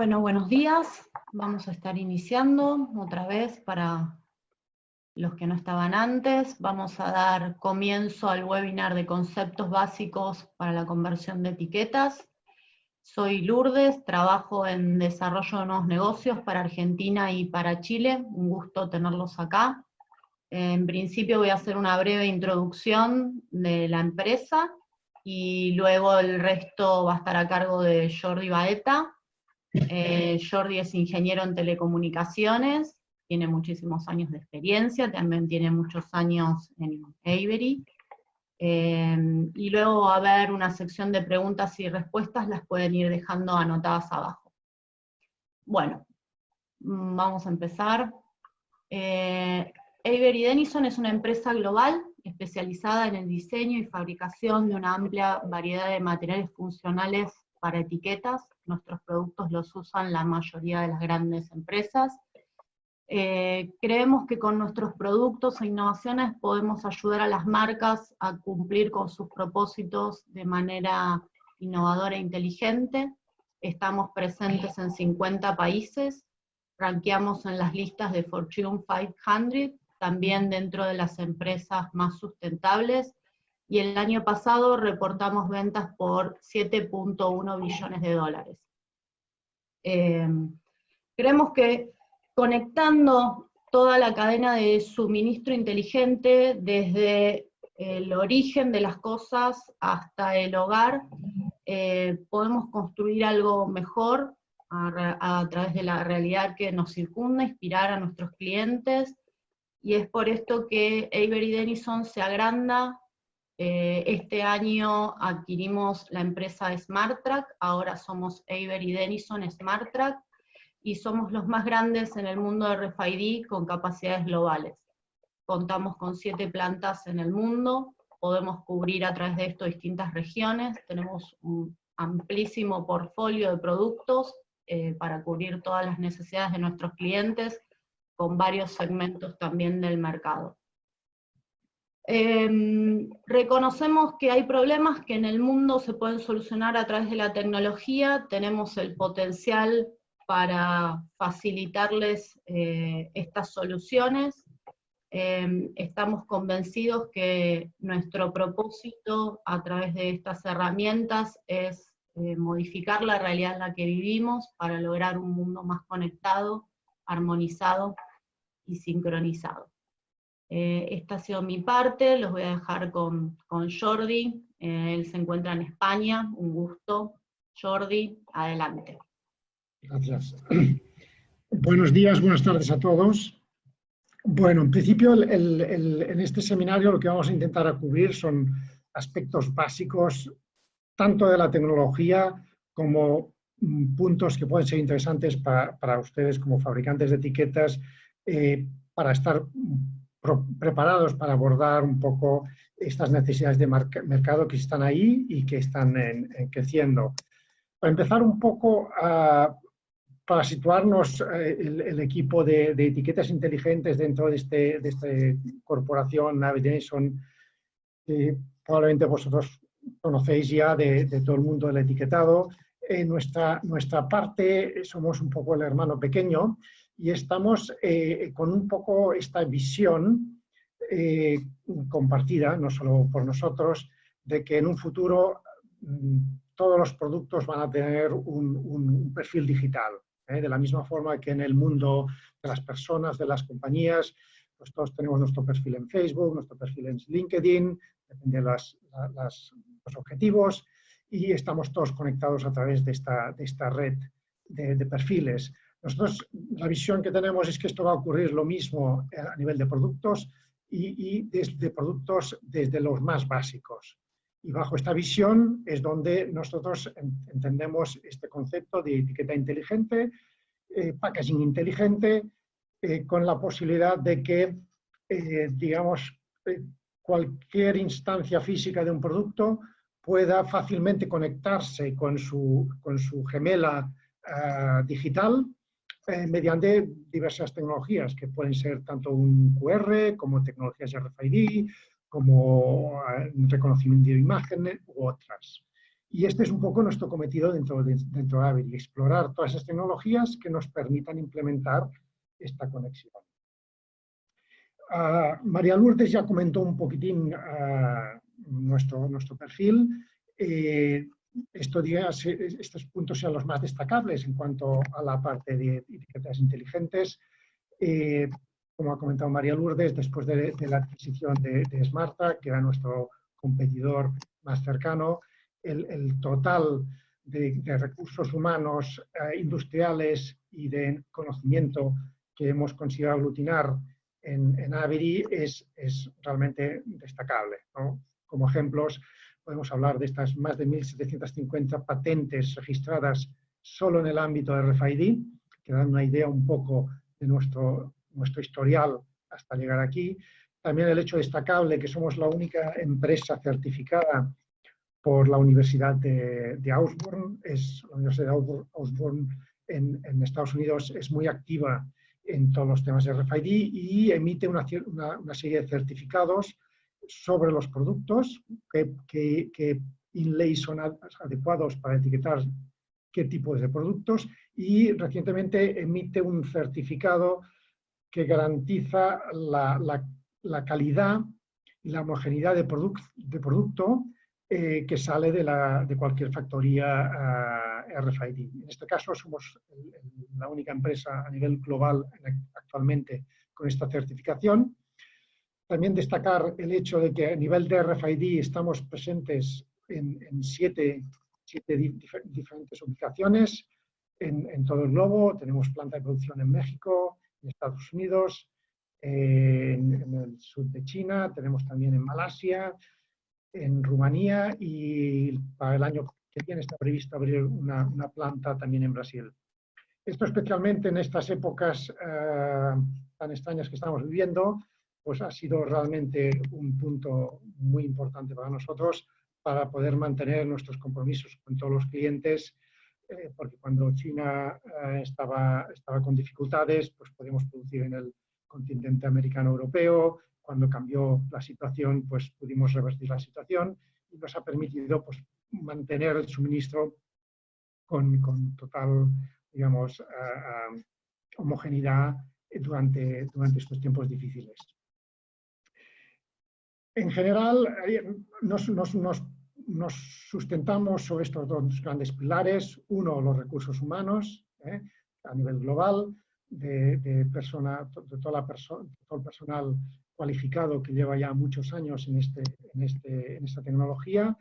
Bueno, buenos días. Vamos a estar iniciando otra vez para los que no estaban antes. Vamos a dar comienzo al webinar de conceptos básicos para la conversión de etiquetas. Soy Lourdes, trabajo en desarrollo de nuevos negocios para Argentina y para Chile. Un gusto tenerlos acá. En principio voy a hacer una breve introducción de la empresa y luego el resto va a estar a cargo de Jordi Baeta. Jordi es ingeniero en telecomunicaciones, tiene muchísimos años de experiencia, también tiene muchos años en Avery. Y luego va a haber una sección de preguntas y respuestas, las pueden ir dejando anotadas abajo. Bueno, vamos a empezar. Avery Dennison es una empresa global especializada en el diseño y fabricación de una amplia variedad de materiales funcionales para etiquetas. Nuestros productos los usan la mayoría de las grandes empresas. Creemos que con nuestros productos e innovaciones podemos ayudar a las marcas a cumplir con sus propósitos de manera innovadora e inteligente. Estamos presentes en 50 países, rankeamos en las listas de Fortune 500, también dentro de las empresas más sustentables, y el año pasado reportamos ventas por 7.1 billones de dólares. Creemos que conectando toda la cadena de suministro inteligente, desde el origen de las cosas hasta el hogar, podemos construir algo mejor a través de la realidad que nos circunda, inspirar a nuestros clientes, y es por esto que Avery Dennison se agranda. Este año adquirimos la empresa SmartTrack, ahora somos Avery Dennison SmartTrack, y somos los más grandes en el mundo de RFID con capacidades globales. Contamos con 7 plantas en el mundo, podemos cubrir a través de esto distintas regiones, tenemos un amplísimo portfolio de productos para cubrir todas las necesidades de nuestros clientes, con varios segmentos también del mercado. Reconocemos que hay problemas que en el mundo se pueden solucionar a través de la tecnología, tenemos el potencial para facilitarles estas soluciones. Estamos convencidos que nuestro propósito a través de estas herramientas es modificar la realidad en la que vivimos para lograr un mundo más conectado, armonizado y sincronizado. Esta ha sido mi parte, los voy a dejar con Jordi, él se encuentra en España, un gusto. Jordi, adelante. Gracias. Buenos días, buenas tardes a todos. Bueno, en principio en este seminario lo que vamos a intentar cubrir son aspectos básicos, tanto de la tecnología como puntos que pueden ser interesantes para ustedes como fabricantes de etiquetas, para estar preparados para abordar un poco estas necesidades de mercado que están ahí y que están creciendo. Para empezar un poco, para situarnos el equipo de etiquetas inteligentes dentro de esta corporación Avery Dennison, probablemente vosotros conocéis ya de todo el mundo del etiquetado. Nuestra parte somos un poco el hermano pequeño, y estamos con un poco esta visión compartida, no solo por nosotros, de que en un futuro todos los productos van a tener un perfil digital. De la misma forma que en el mundo de las personas, de las compañías, pues todos tenemos nuestro perfil en Facebook, nuestro perfil en LinkedIn, depende de los objetivos, y estamos todos conectados a través de esta red de perfiles. Nosotros, la visión que tenemos es que esto va a ocurrir lo mismo a nivel de productos y desde productos desde los más básicos. Y bajo esta visión es donde nosotros entendemos este concepto de etiqueta inteligente, packaging inteligente, con la posibilidad de que, digamos, cualquier instancia física de un producto pueda fácilmente conectarse con su gemela digital, mediante diversas tecnologías, que pueden ser tanto un QR, como tecnologías RFID, como reconocimiento de imagen u otras. Y este es un poco nuestro cometido dentro de Avery, explorar todas esas tecnologías que nos permitan implementar esta conexión. María Lourdes ya comentó un poquitín nuestro perfil. Estos puntos sean los más destacables en cuanto a la parte de etiquetas inteligentes. Como ha comentado María Lourdes, después de la adquisición de Smarta, que era nuestro competidor más cercano, el total de recursos humanos, industriales y de conocimiento que hemos conseguido aglutinar en Avery es realmente destacable, ¿no? Como ejemplos, podemos hablar de estas más de 1.750 patentes registradas solo en el ámbito de RFID, que dan una idea un poco de nuestro historial hasta llegar aquí. También el hecho destacable que somos la única empresa certificada por la Universidad de Auburn. La Universidad de Auburn en Estados Unidos es muy activa en todos los temas de RFID y emite una serie de certificados sobre los productos, que inlays son adecuados para etiquetar qué tipos de productos, y recientemente emite un certificado que garantiza la calidad y la homogeneidad de producto que sale de cualquier factoría RFID. En este caso somos la única empresa a nivel global actualmente con esta certificación. También destacar el hecho de que a nivel de RFID estamos presentes en siete diferentes ubicaciones en todo el globo. Tenemos planta de producción en México, en Estados Unidos, en el sur de China, tenemos también en Malasia, en Rumanía, y para el año que viene está previsto abrir una planta también en Brasil. Esto especialmente en estas épocas tan extrañas que estamos viviendo, pues ha sido realmente un punto muy importante para nosotros para poder mantener nuestros compromisos con todos los clientes, porque cuando China estaba con dificultades, pues podíamos producir en el continente americano europeo. Cuando cambió la situación, pues pudimos revertir la situación y nos ha permitido pues mantener el suministro con total, digamos, homogeneidad durante estos tiempos difíciles. En general, nos sustentamos sobre estos dos grandes pilares. Uno, los recursos humanos, a nivel global, de todo el personal cualificado que lleva ya muchos años en esta tecnología,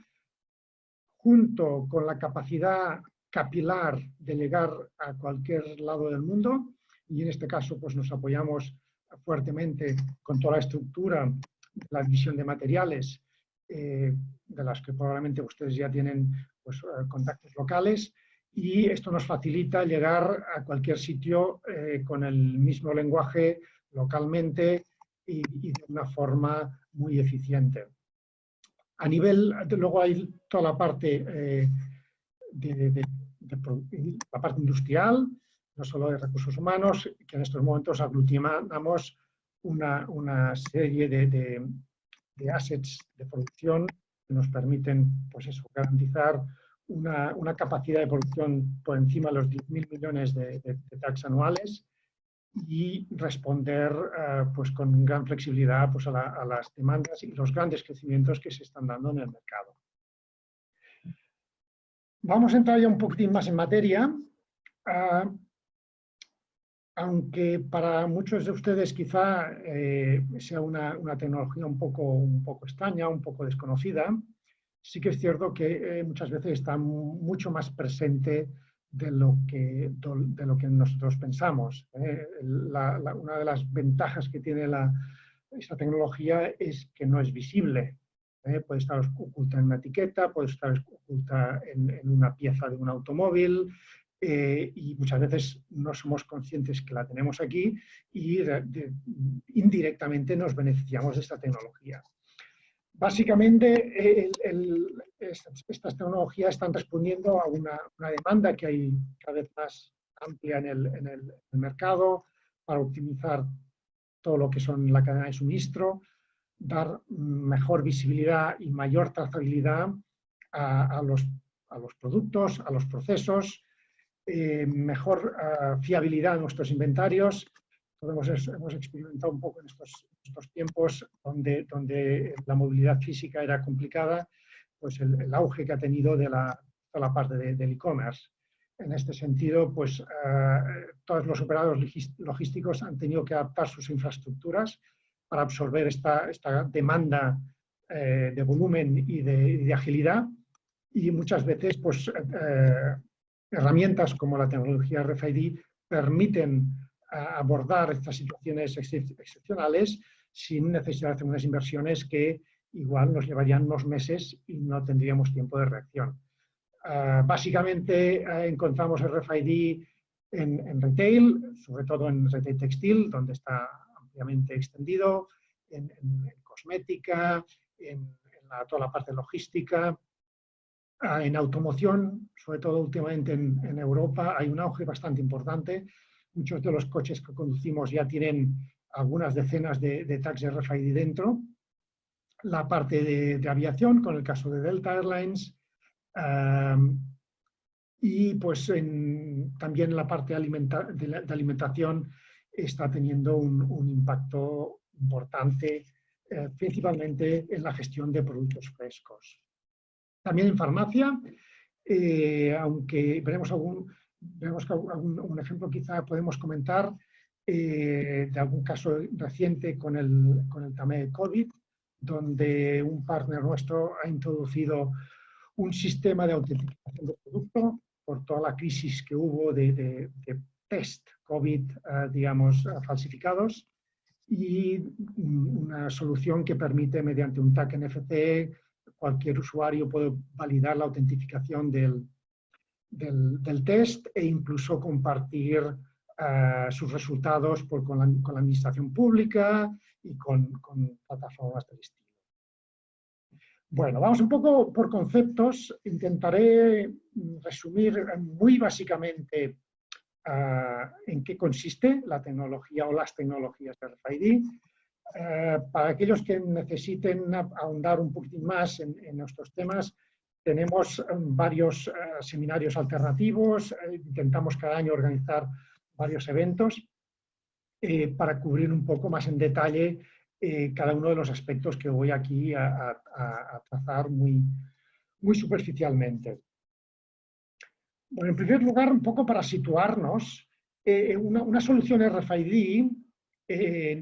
junto con la capacidad capilar de llegar a cualquier lado del mundo, y en este caso pues nos apoyamos fuertemente con toda la estructura de la división de materiales, de las que probablemente ustedes ya tienen pues, contactos locales, y esto nos facilita llegar a cualquier sitio con el mismo lenguaje localmente y de una forma muy eficiente. A nivel, luego hay toda la parte la parte industrial, no solo de recursos humanos, que en estos momentos aglutinamos una serie de assets de producción que nos permiten pues eso, garantizar una capacidad de producción por encima de los 10.000 millones de tags anuales y responder pues con gran flexibilidad pues a las demandas y los grandes crecimientos que se están dando en el mercado. Vamos a entrar ya un poquitín más en materia. Aunque para muchos de ustedes quizá sea una tecnología un poco extraña, un poco desconocida, sí que es cierto que muchas veces está mucho más presente de lo que nosotros pensamos. Una de las ventajas que tiene esta tecnología es que no es visible. Puede estar oculta en una etiqueta, puede estar oculta en una pieza de un automóvil, y muchas veces no somos conscientes que la tenemos aquí y indirectamente nos beneficiamos de esta tecnología. Básicamente, estas tecnologías están respondiendo a una demanda que hay cada vez más amplia en el mercado para optimizar todo lo que son la cadena de suministro, dar mejor visibilidad y mayor trazabilidad a los productos, a los procesos, mejor fiabilidad en nuestros inventarios. Hemos experimentado un poco en estos tiempos donde la movilidad física era complicada, pues el auge que ha tenido de toda la parte del e-commerce. En este sentido, pues todos los operadores logísticos han tenido que adaptar sus infraestructuras para absorber esta demanda de volumen y de agilidad, y muchas veces pues, herramientas como la tecnología RFID permiten abordar estas situaciones excepcionales sin necesidad de hacer unas inversiones que igual nos llevarían unos meses y no tendríamos tiempo de reacción. Básicamente encontramos RFID en retail, sobre todo en retail textil, donde está ampliamente extendido, en cosmética, en toda la parte logística, en automoción, sobre todo últimamente en Europa, hay un auge bastante importante. Muchos de los coches que conducimos ya tienen algunas decenas de tags RFID dentro. La parte de aviación, con el caso de Delta Airlines, y pues también la parte de alimentación está teniendo un impacto importante, principalmente en la gestión de productos frescos. También en farmacia, aunque veremos un ejemplo quizá podemos comentar de algún caso reciente con el tema de COVID, donde un partner nuestro ha introducido un sistema de autenticación de producto por toda la crisis que hubo de test COVID, digamos, falsificados, y una solución que permite, mediante un tag NFC, cualquier usuario puede validar la autentificación del test e incluso compartir sus resultados con la administración pública y con plataformas del estilo. Bueno, vamos un poco por conceptos. Intentaré resumir muy básicamente en qué consiste la tecnología o las tecnologías de RFID. Para aquellos que necesiten ahondar un poquitín más en nuestros temas, tenemos varios seminarios alternativos. Intentamos cada año organizar varios eventos para cubrir un poco más en detalle cada uno de los aspectos que voy aquí a trazar muy superficialmente. Bueno, en primer lugar, un poco para situarnos, una solución RFID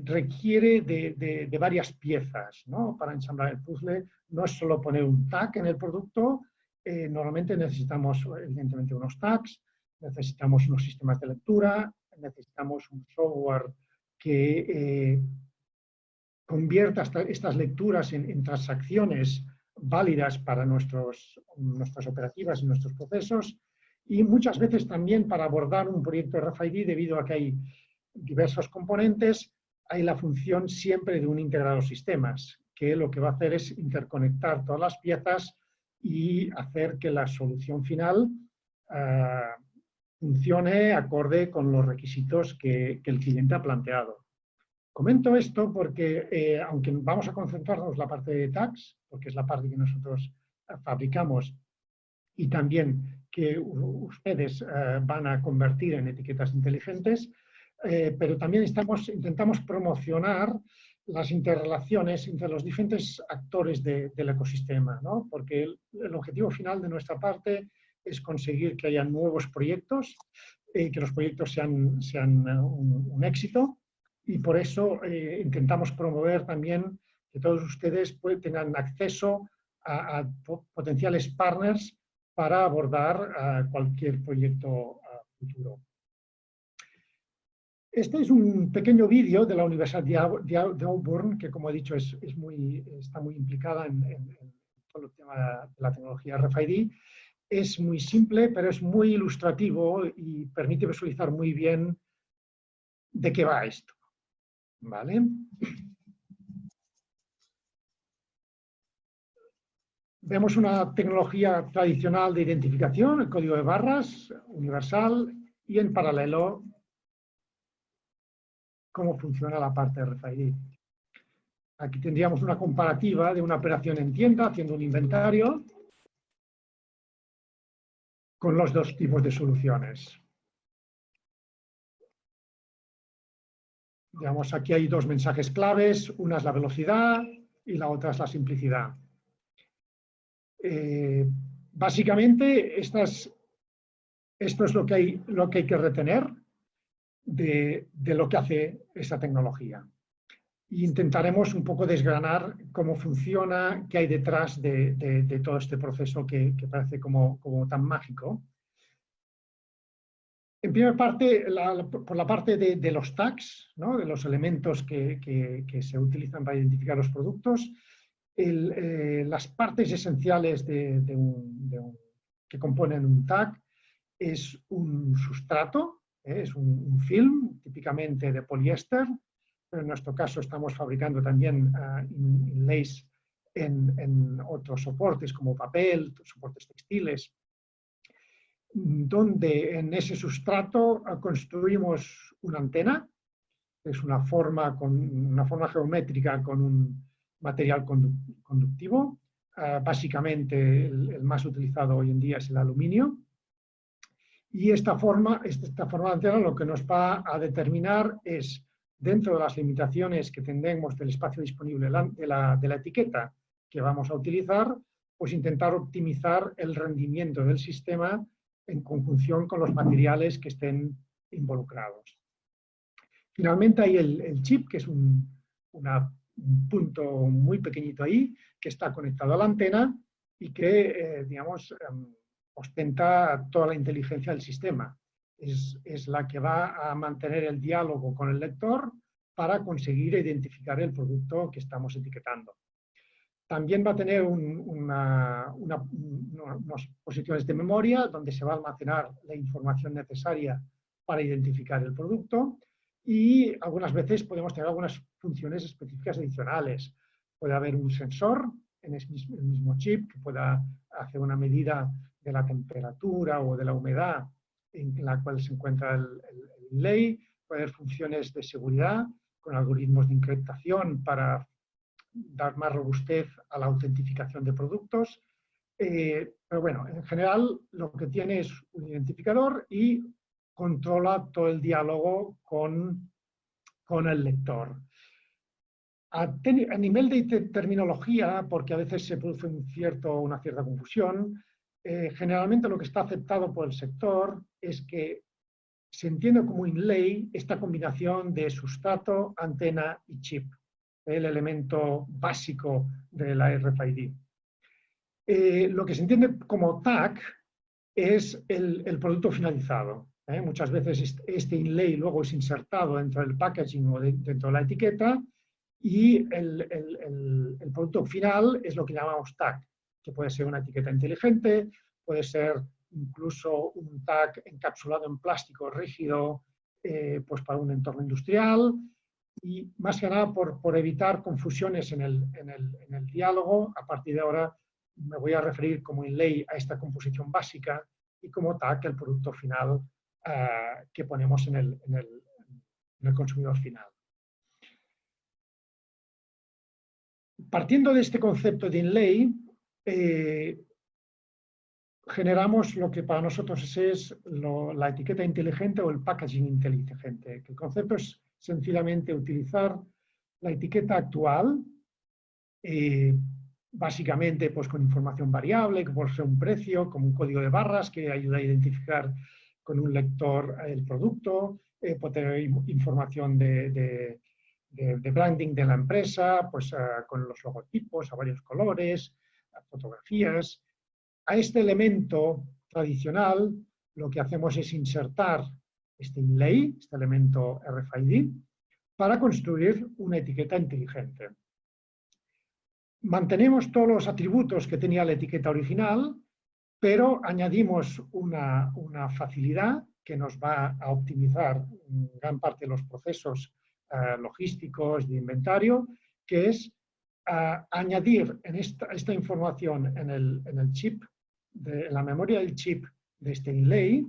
requiere de varias piezas, ¿no? Para ensamblar el puzzle. No es solo poner un tag en el producto, normalmente necesitamos evidentemente unos tags, necesitamos unos sistemas de lectura, necesitamos un software que convierta estas lecturas en transacciones válidas para nuestras operativas y nuestros procesos, y muchas veces también para abordar un proyecto RFID, debido a que hay diversos componentes, hay la función siempre de un integrado sistemas, que lo que va a hacer es interconectar todas las piezas y hacer que la solución final funcione acorde con los requisitos que el cliente ha planteado. Comento esto porque, aunque vamos a concentrarnos en la parte de tags, porque es la parte que nosotros fabricamos y también que ustedes van a convertir en etiquetas inteligentes, pero también intentamos promocionar las interrelaciones entre los diferentes actores del ecosistema, ¿no? Porque el objetivo final de nuestra parte es conseguir que haya nuevos proyectos, que los proyectos sean un éxito, y por eso intentamos promover también que todos ustedes tengan acceso a potenciales partners para abordar cualquier proyecto futuro. Este es un pequeño vídeo de la Universidad de Auburn, que, como he dicho, está muy implicada en todo el tema de la tecnología RFID. Es muy simple, pero es muy ilustrativo y permite visualizar muy bien de qué va esto. ¿Vale? Vemos una tecnología tradicional de identificación, el código de barras, universal, y en paralelo cómo funciona la parte RFID. Aquí tendríamos una comparativa de una operación en tienda, haciendo un inventario. con los dos tipos de soluciones. Digamos, aquí hay dos mensajes claves, una es la velocidad y la otra es la simplicidad. Básicamente, esto es lo que hay que retener de lo que hace esta tecnología. E intentaremos un poco desgranar cómo funciona, qué hay detrás de todo este proceso que parece como tan mágico. En primera parte, por la parte de los tags, ¿no? De los elementos que se utilizan para identificar los productos, las partes esenciales que componen un tag es un sustrato, es un film, típicamente de poliéster, pero en nuestro caso estamos fabricando también inlays en otros soportes como papel, soportes textiles, donde en ese sustrato construimos una antena, es una forma geométrica con un material conductivo. Básicamente el más utilizado hoy en día es el aluminio. Y esta forma de antena lo que nos va a determinar es, dentro de las limitaciones que tendremos del espacio disponible de la etiqueta que vamos a utilizar, pues intentar optimizar el rendimiento del sistema en conjunción con los materiales que estén involucrados. Finalmente hay el chip, que es un punto muy pequeñito ahí, que está conectado a la antena y que, digamos, ostenta toda la inteligencia del sistema. Es la que va a mantener el diálogo con el lector para conseguir identificar el producto que estamos etiquetando. También va a tener unas posiciones de memoria donde se va a almacenar la información necesaria para identificar el producto y algunas veces podemos tener algunas funciones específicas adicionales. Puede haber un sensor en el mismo chip que pueda hacer una medida de la temperatura o de la humedad en la cual se encuentra el inlay. Puede haber funciones de seguridad con algoritmos de encriptación para dar más robustez a la autentificación de productos. Pero bueno, en general lo que tiene es un identificador y controla todo el diálogo con el lector. A nivel de terminología, porque a veces se produce una cierta confusión, generalmente lo que está aceptado por el sector es que se entiende como inlay esta combinación de sustrato, antena y chip, el elemento básico de la RFID. Lo que se entiende como tag es el producto finalizado. Muchas veces este inlay luego es insertado dentro del packaging o dentro de la etiqueta y el producto final es lo que llamamos tag, que puede ser una etiqueta inteligente, puede ser incluso un tag encapsulado en plástico rígido pues para un entorno industrial. Y más que nada por evitar confusiones en el diálogo, a partir de ahora me voy a referir como inlay a esta composición básica y como tag el producto final que ponemos en el consumidor final. Partiendo de este concepto de inlay, generamos lo que para nosotros es la etiqueta inteligente o el packaging inteligente. El concepto es sencillamente utilizar la etiqueta actual, básicamente pues, con información variable, que puede ser un precio, como un código de barras que ayuda a identificar con un lector el producto, puede tener información de branding de la empresa, pues con los logotipos a varios colores, fotografías. A este elemento tradicional lo que hacemos es insertar este inlay, este elemento RFID, para construir una etiqueta inteligente. Mantenemos todos los atributos que tenía la etiqueta original, pero añadimos una facilidad que nos va a optimizar gran parte de los procesos logísticos de inventario, que es añadir en esta información en el chip, en la memoria del chip de este inlay,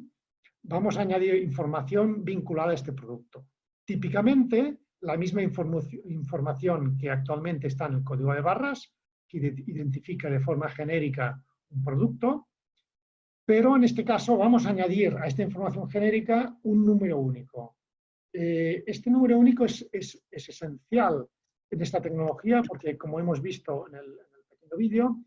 vamos a añadir información vinculada a este producto. Típicamente, la misma información que actualmente está en el código de barras, que identifica de forma genérica un producto, pero en este caso vamos a añadir a esta información genérica un número único. Este número único es esencial en esta tecnología porque, como hemos visto en el pequeño vídeo,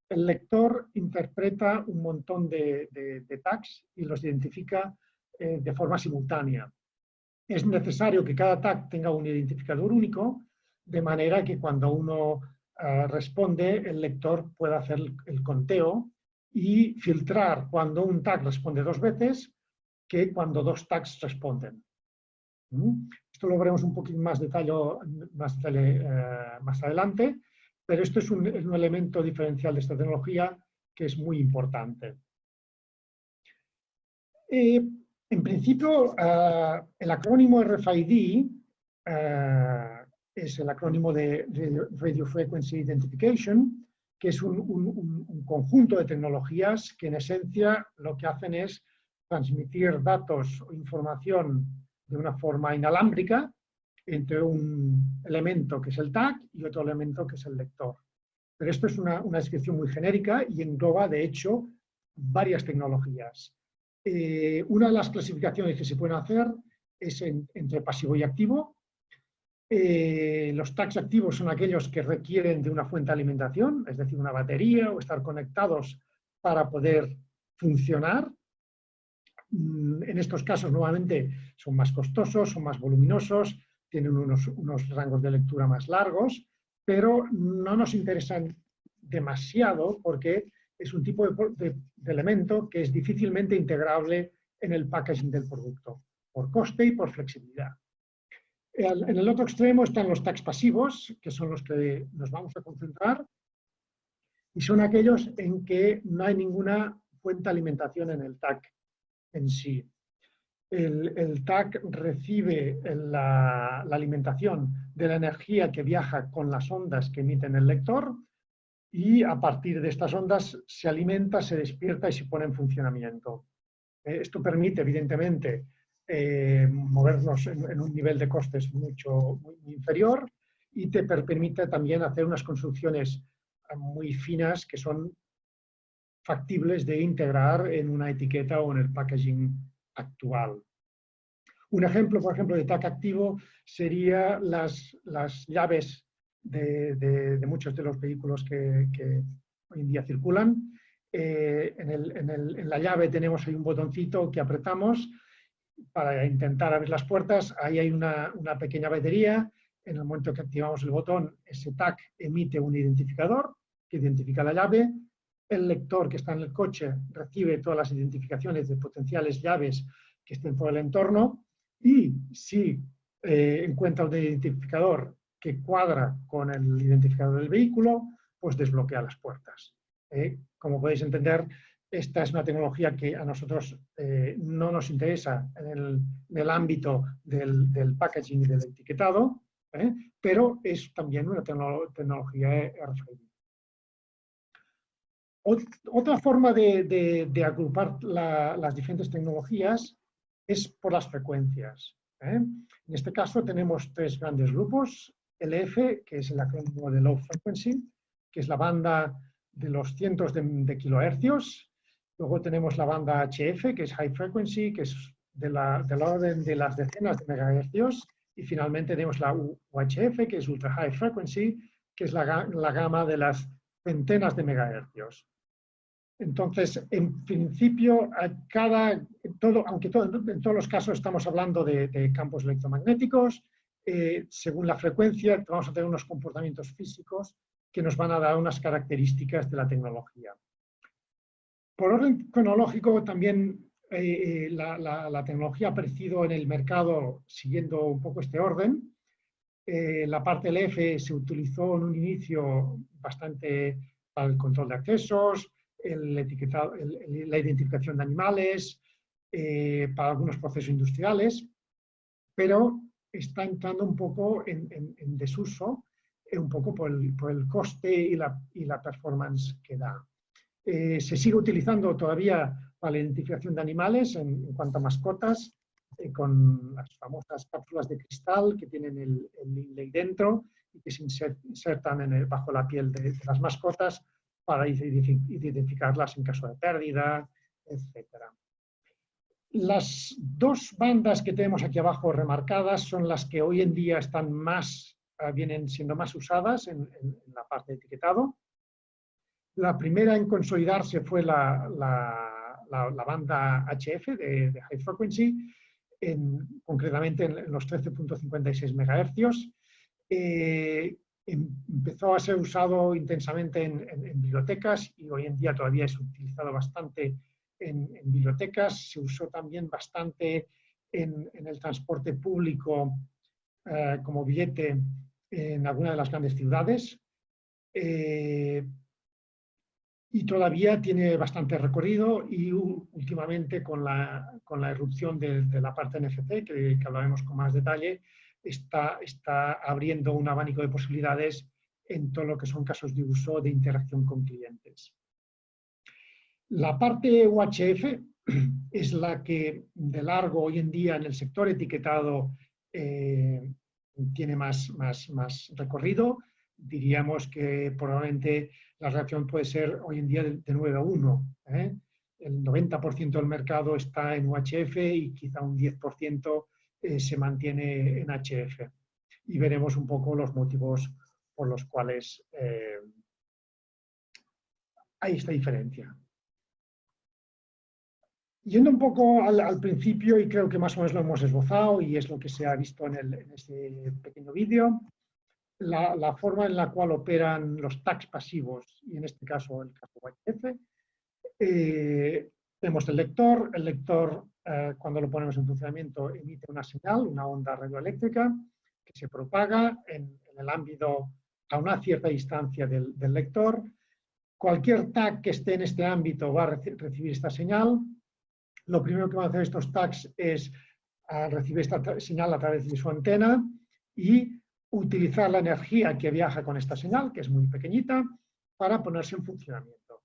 el lector interpreta un montón de tags y los identifica de forma simultánea. Es necesario que cada tag tenga un identificador único, de manera que cuando uno responde, el lector pueda hacer el conteo y filtrar cuando un tag responde 2 veces que cuando 2 tags responden. Esto lo veremos un poquito más detalle más adelante, pero esto es un elemento diferencial de esta tecnología que es muy importante. En principio, el acrónimo RFID es el acrónimo de Radio Frequency Identification, que es un conjunto de tecnologías que en esencia lo que hacen es transmitir datos o información de una forma inalámbrica entre un elemento que es el tag y otro elemento que es el lector. Pero esto es una descripción muy genérica y engloba, de hecho, varias tecnologías. Una de las clasificaciones que se pueden hacer es entre pasivo y activo. Los tags activos son aquellos que requieren de una fuente de alimentación, es decir, una batería o estar conectados para poder funcionar. En estos casos, nuevamente, son más costosos, son más voluminosos, tienen unos rangos de lectura más largos, pero no nos interesan demasiado porque es un tipo de elemento que es difícilmente integrable en el packaging del producto, por coste y por flexibilidad. En el otro extremo están los tags pasivos, que son los que nos vamos a concentrar, y son aquellos en que no hay ninguna fuente de alimentación en el tag en sí. El tag recibe la alimentación de la energía que viaja con las ondas que emiten el lector y a partir de estas ondas se alimenta, se despierta y se pone en funcionamiento. Esto permite, evidentemente, movernos en un nivel de costes muy inferior y te permite también hacer unas construcciones muy finas que son factibles de integrar en una etiqueta o en el packaging actual. Un ejemplo, por ejemplo, de tag activo sería las llaves de muchos de los vehículos que hoy en día circulan. En la llave tenemos ahí un botoncito que apretamos para intentar abrir las puertas. Ahí hay una pequeña batería. En el momento que activamos el botón, ese tag emite un identificador que identifica la llave. El lector que está en el coche recibe todas las identificaciones de potenciales llaves que estén por el entorno y si encuentra un identificador que cuadra con el identificador del vehículo, pues desbloquea las puertas. Como podéis entender, esta es una tecnología que a nosotros no nos interesa en el ámbito del packaging y del etiquetado, pero es también una tecnología RFID. Otra forma de agrupar las diferentes tecnologías es por las frecuencias. En este caso tenemos 3 grandes grupos. LF, que es el acrónimo de Low Frequency, que es la banda de los cientos de kilohercios. Luego tenemos la banda HF, que es High Frequency, que es del orden de las decenas de megahercios. Y finalmente tenemos la UHF, que es Ultra High Frequency, que es la gama de las centenas de megahercios. Entonces, en principio, en todos los casos estamos hablando de campos electromagnéticos, según la frecuencia vamos a tener unos comportamientos físicos que nos van a dar unas características de la tecnología. Por orden cronológico, también la tecnología ha aparecido en el mercado siguiendo un poco este orden. La parte LF se utilizó en un inicio bastante para el control de accesos, la identificación de animales, para algunos procesos industriales, pero está entrando un poco en desuso, un poco por el coste y la performance que da. Se sigue utilizando todavía para la identificación de animales en cuanto a mascotas, con las famosas cápsulas de cristal que tienen el inlay dentro y que se insertan bajo la piel de las mascotas para identificarlas en caso de pérdida, etc. Las dos bandas que tenemos aquí abajo remarcadas son las que hoy en día están vienen siendo más usadas en la parte de etiquetado. La primera en consolidarse fue la banda HF de High Frequency, concretamente en los 13.56 MHz. Empezó a ser usado intensamente en bibliotecas y hoy en día todavía es utilizado bastante en bibliotecas. Se usó también bastante en el transporte público como billete en algunas de las grandes ciudades. Y todavía tiene bastante recorrido y últimamente con la irrupción de la parte NFC, que hablaremos con más detalle, está abriendo un abanico de posibilidades en todo lo que son casos de uso de interacción con clientes. La parte UHF es la que de largo hoy en día en el sector etiquetado tiene más recorrido. Diríamos que probablemente la reacción puede ser hoy en día de 9 a 1. El 90% del mercado está en UHF y quizá un 10% se mantiene en HF. Y veremos un poco los motivos por los cuales hay esta diferencia. Yendo un poco al principio, y creo que más o menos lo hemos esbozado y es lo que se ha visto en este pequeño vídeo, la forma en la cual operan los tags pasivos, y en este caso el caso UHF, tenemos el lector. El lector, cuando lo ponemos en funcionamiento, emite una señal, una onda radioeléctrica, que se propaga en el ámbito a una cierta distancia del lector. Cualquier tag que esté en este ámbito va a recibir esta señal. Lo primero que van a hacer estos tags es recibir esta señal a través de su antena y utilizar la energía que viaja con esta señal, que es muy pequeñita, para ponerse en funcionamiento.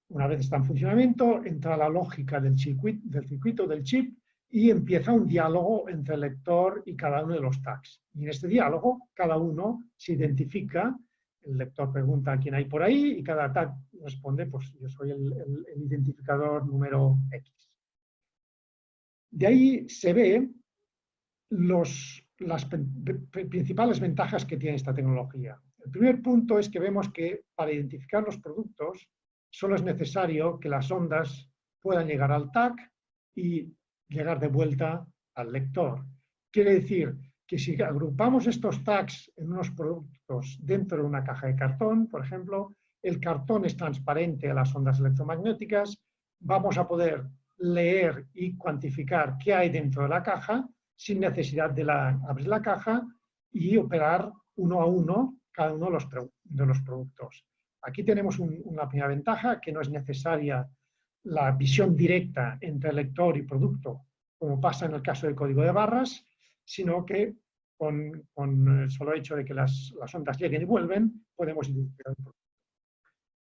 Una vez está en funcionamiento, entra la lógica del circuito del chip y empieza un diálogo entre el lector y cada uno de los tags. Y en este diálogo, cada uno se identifica, el lector pregunta a quién hay por ahí y cada tag responde, pues yo soy el identificador número X. De ahí se ve las principales ventajas que tiene esta tecnología. El primer punto es que vemos que para identificar los productos solo es necesario que las ondas puedan llegar al tag y llegar de vuelta al lector. Quiere decir que si agrupamos estos tags en unos productos dentro de una caja de cartón, por ejemplo, el cartón es transparente a las ondas electromagnéticas, vamos a poder leer y cuantificar qué hay dentro de la caja sin necesidad de abrir la caja y operar uno a uno cada uno de los productos. Aquí tenemos una primera ventaja, que no es necesaria la visión directa entre lector y producto, como pasa en el caso del código de barras, sino que con el solo hecho de que las ondas lleguen y vuelven, podemos identificar el producto.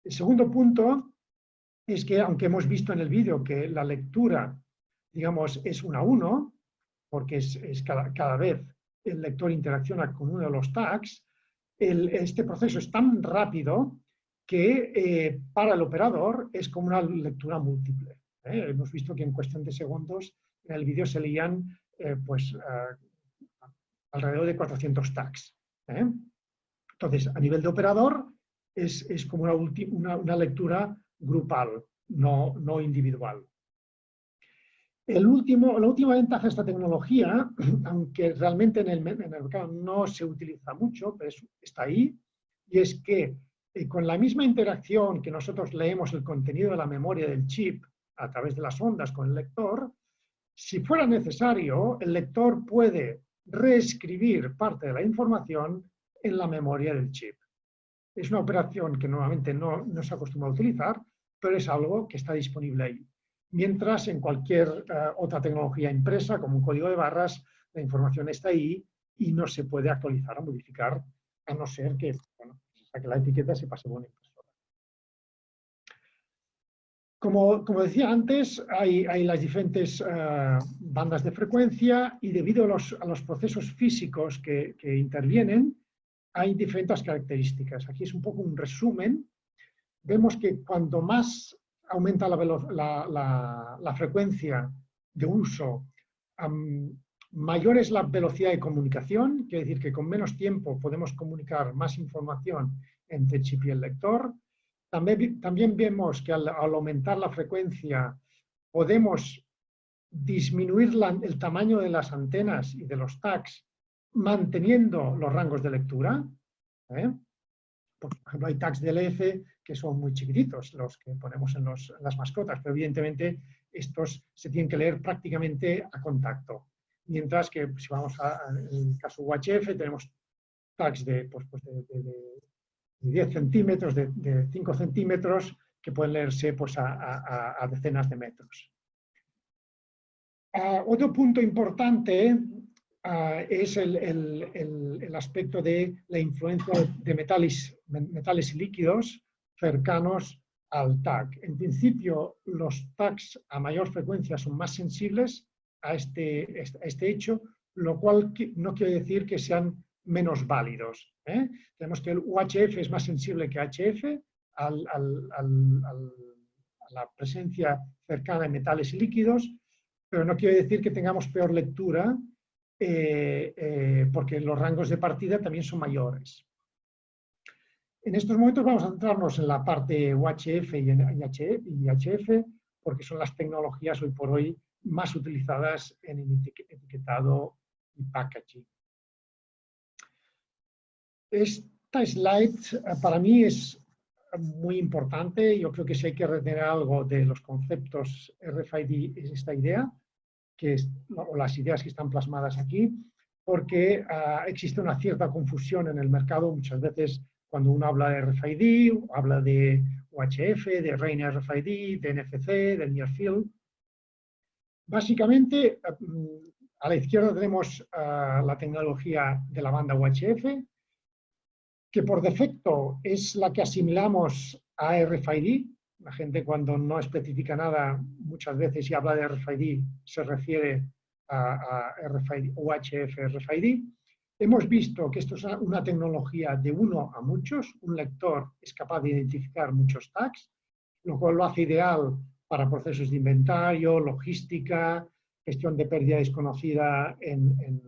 El segundo punto es que, aunque hemos visto en el vídeo que la lectura, digamos, es 1 a 1, porque cada vez el lector interacciona con uno de los tags, este proceso es tan rápido que para el operador es como una lectura múltiple. Hemos visto que en cuestión de segundos en el vídeo se leían alrededor de 400 tags. Entonces, a nivel de operador, es como una lectura grupal, no individual. La última ventaja de esta tecnología, aunque realmente en el mercado no se utiliza mucho, pero está ahí, y es que con la misma interacción que nosotros leemos el contenido de la memoria del chip a través de las ondas con el lector, si fuera necesario, el lector puede reescribir parte de la información en la memoria del chip. Es una operación que normalmente no se acostumbra a utilizar, pero es algo que está disponible ahí. Mientras en cualquier otra tecnología impresa, como un código de barras, la información está ahí y no se puede actualizar o modificar, a no ser que, hasta que la etiqueta se pase por una impresora. Como decía antes, hay las diferentes bandas de frecuencia y debido a los procesos físicos que intervienen, hay diferentes características. Aquí es un poco un resumen. Vemos que cuanto más aumenta la frecuencia de uso, mayor es la velocidad de comunicación, quiere decir que con menos tiempo podemos comunicar más información entre el chip y el lector. También vemos que al aumentar la frecuencia podemos disminuir el tamaño de las antenas y de los tags manteniendo los rangos de lectura. Por ejemplo, hay tags DLF que son muy chiquititos, los que ponemos en las mascotas, pero evidentemente estos se tienen que leer prácticamente a contacto. Mientras que si vamos en el caso UHF tenemos tags de 10 centímetros, de 5 centímetros, que pueden leerse pues, a decenas de metros. Otro punto importante es el aspecto de la influencia de metales y líquidos cercanos al tag. En principio, los tags a mayor frecuencia son más sensibles a este hecho, lo cual no quiere decir que sean menos válidos. Tenemos que el UHF es más sensible que HF a la presencia cercana de metales y líquidos, pero no quiere decir que tengamos peor lectura porque los rangos de partida también son mayores. En estos momentos vamos a centrarnos en la parte UHF y HF porque son las tecnologías hoy por hoy más utilizadas en el etiquetado y packaging. Esta slide para mí es muy importante. Yo creo que si hay que retener algo de los conceptos RFID es esta idea, o las ideas que están plasmadas aquí, porque existe una cierta confusión en el mercado muchas veces cuando uno habla de RFID, habla de UHF, de RAIN RFID, de NFC, de Near Field. Básicamente, a la izquierda tenemos la tecnología de la banda UHF, que por defecto es la que asimilamos a RFID. La gente cuando no especifica nada, muchas veces y habla de RFID, se refiere a RFID, UHF RFID. Hemos visto que esto es una tecnología de uno a muchos. Un lector es capaz de identificar muchos tags, lo cual lo hace ideal para procesos de inventario, logística, gestión de pérdida desconocida en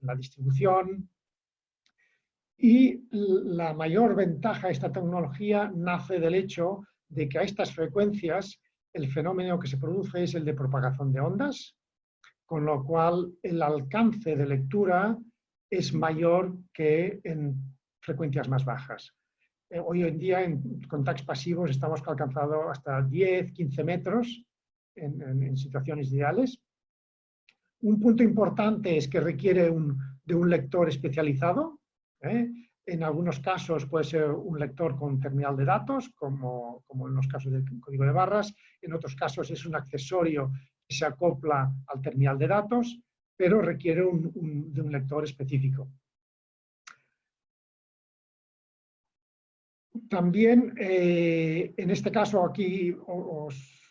la distribución. Y la mayor ventaja de esta tecnología nace del hecho de que a estas frecuencias el fenómeno que se produce es el de propagación de ondas, con lo cual el alcance de lectura es mayor que en frecuencias más bajas. Hoy en día con tags pasivos estamos alcanzando hasta 10, 15 metros en situaciones ideales. Un punto importante es que requiere de un lector especializado. En algunos casos puede ser un lector con terminal de datos, como en los casos del código de barras. En otros casos es un accesorio que se acopla al terminal de datos, pero requiere de un lector específico. También, en este caso aquí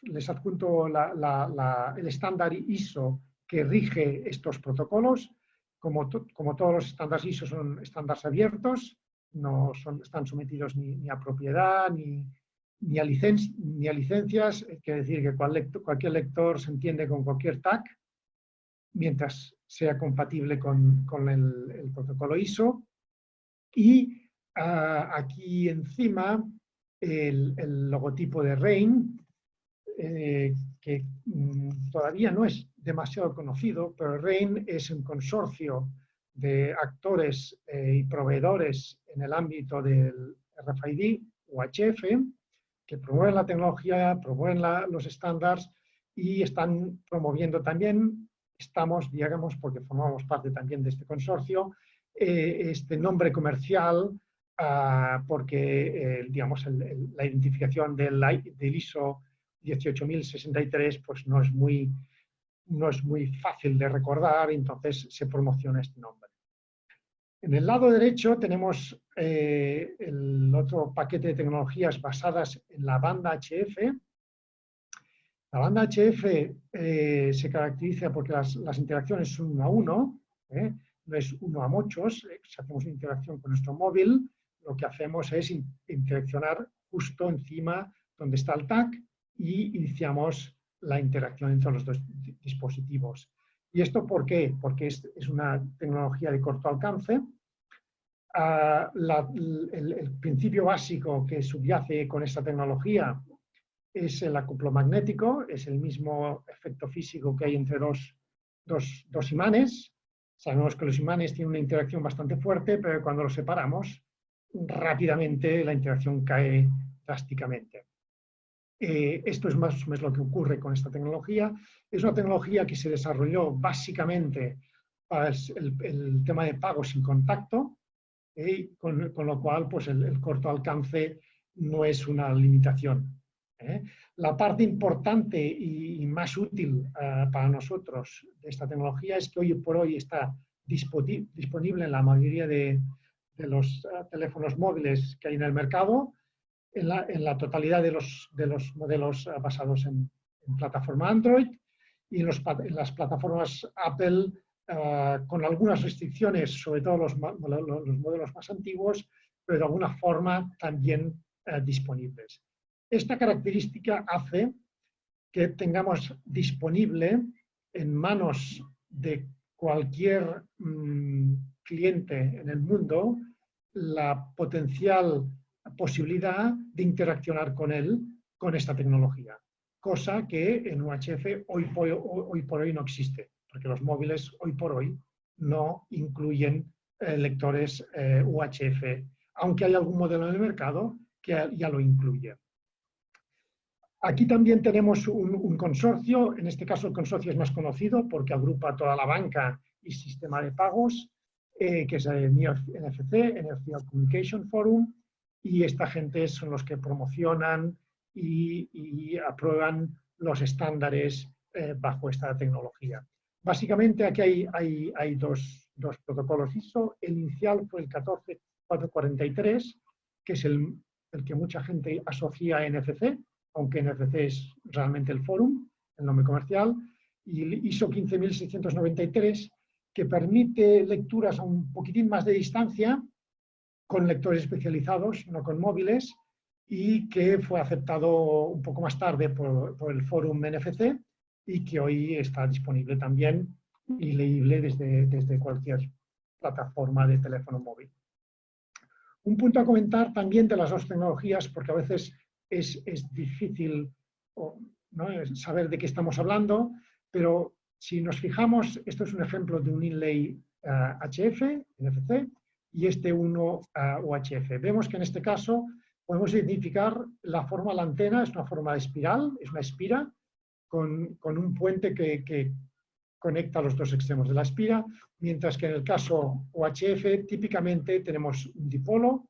les adjunto el estándar ISO que rige estos protocolos. Como todos los estándares ISO son estándares abiertos, no están sometidos ni a propiedad ni a licencias. Quiere decir que cualquier lector se entiende con cualquier tag, mientras sea compatible con el protocolo ISO. Y aquí encima el logotipo de RAIN, que todavía no es demasiado conocido, pero RAIN es un consorcio de actores y proveedores en el ámbito del RFID UHF que promueven la tecnología, promueven los estándares y están promoviendo también, digamos, porque formamos parte también de este consorcio, este nombre comercial porque, digamos, la identificación del ISO 18063 pues no es muy fácil de recordar, entonces se promociona este nombre. En el lado derecho tenemos el otro paquete de tecnologías basadas en la banda HF. La banda HF se caracteriza porque las interacciones son 1 a 1, no es 1 a muchos. Si hacemos una interacción con nuestro móvil, lo que hacemos es interaccionar justo encima donde está el tag y iniciamos la interacción entre los dos dispositivos. ¿Y esto por qué? Porque es una tecnología de corto alcance. El principio básico que subyace con esta tecnología es el acoplo magnético, es el mismo efecto físico que hay entre dos imanes. Sabemos que los imanes tienen una interacción bastante fuerte, pero cuando los separamos, rápidamente la interacción cae drásticamente. Esto es más o menos lo que ocurre con esta tecnología. Es una tecnología que se desarrolló básicamente para el tema de pago sin contacto, con lo cual pues el corto alcance no es una limitación. La parte importante y más útil para nosotros de esta tecnología es que hoy por hoy está disponible en la mayoría de los teléfonos móviles que hay en el mercado, en la totalidad de los modelos basados en plataforma Android y en las plataformas Apple, con algunas restricciones, sobre todo los modelos más antiguos, pero de alguna forma también disponibles. Esta característica hace que tengamos disponible en manos de cualquier cliente en el mundo la potencial posibilidad de interaccionar con él con esta tecnología, cosa que en UHF hoy por hoy no existe, porque los móviles hoy por hoy no incluyen lectores UHF, aunque hay algún modelo en el mercado que ya lo incluye. Aquí también tenemos un consorcio, en este caso el consorcio es más conocido porque agrupa toda la banca y sistema de pagos, que es el NFC, Near Field Communication Forum, y esta gente son los que promocionan y aprueban los estándares bajo esta tecnología. Básicamente aquí hay dos protocolos ISO. El inicial fue el 14443, que es el que mucha gente asocia a NFC, aunque NFC es realmente el Forum, el nombre comercial, y el ISO 15693, que permite lecturas a un poquitín más de distancia con lectores especializados, no con móviles, y que fue aceptado un poco más tarde por el Forum NFC y que hoy está disponible también y leíble desde cualquier plataforma de teléfono móvil. Un punto a comentar también de las dos tecnologías, porque a veces es difícil ¿no? saber de qué estamos hablando, pero si nos fijamos, esto es un ejemplo de un inlay HF, NFC, y este uno UHF. Vemos que en este caso podemos identificar la forma de la antena, es una forma de espiral, es una espira, con un puente que conecta los dos extremos de la espira, mientras que en el caso UHF típicamente tenemos un dipolo,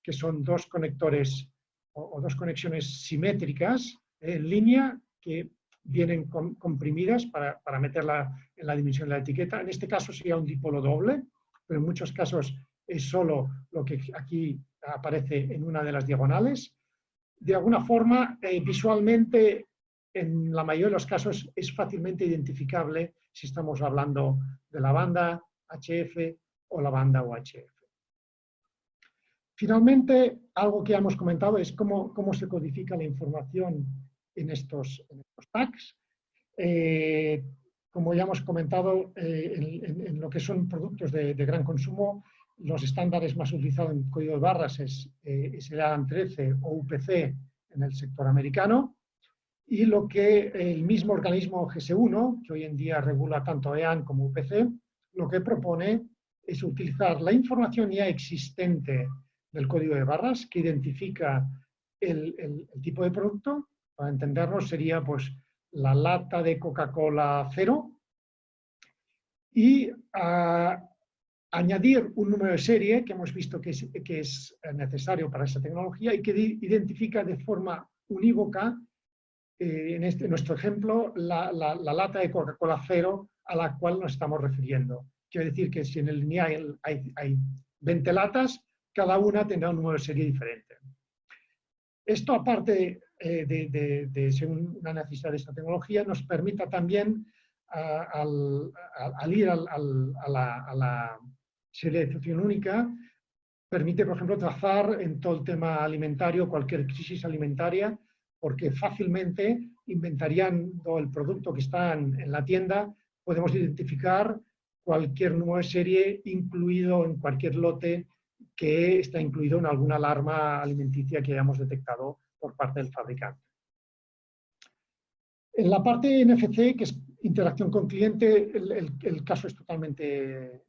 que son dos conectores o dos conexiones simétricas en línea que vienen comprimidas para meterla en la dimensión de la etiqueta. En este caso sería un dipolo doble, pero en muchos casos es solo lo que aquí aparece en una de las diagonales. De alguna forma, visualmente, en la mayoría de los casos, es fácilmente identificable si estamos hablando de la banda HF o la banda UHF. Finalmente, algo que ya hemos comentado es cómo se codifica la información en estos tags. Como ya hemos comentado, en lo que son productos de gran consumo, los estándares más utilizados en código de barras es el ADAM 13 o UPC en el sector americano, y lo que el mismo organismo GS1, que hoy en día regula tanto EAN como UPC, lo que propone es utilizar la información ya existente del código de barras que identifica el tipo de producto. Para entendernos sería pues la lata de Coca-Cola 0 y añadir un número de serie que hemos visto que es necesario para esta tecnología y que identifica de forma unívoca, en nuestro ejemplo, la lata de Coca-Cola 0 a la cual nos estamos refiriendo. Quiere decir que si en el lineal hay 20 latas, cada una tendrá un número de serie diferente. Esto, aparte de ser una necesidad de esta tecnología, nos permite también, al ir a la serialización única, permite, por ejemplo, trazar en todo el tema alimentario, cualquier crisis alimentaria, porque fácilmente, inventariando el producto que está en la tienda, podemos identificar cualquier número de serie incluido en cualquier lote que está incluido en alguna alarma alimenticia que hayamos detectado por parte del fabricante. En la parte NFC, que es interacción con cliente, el caso es totalmente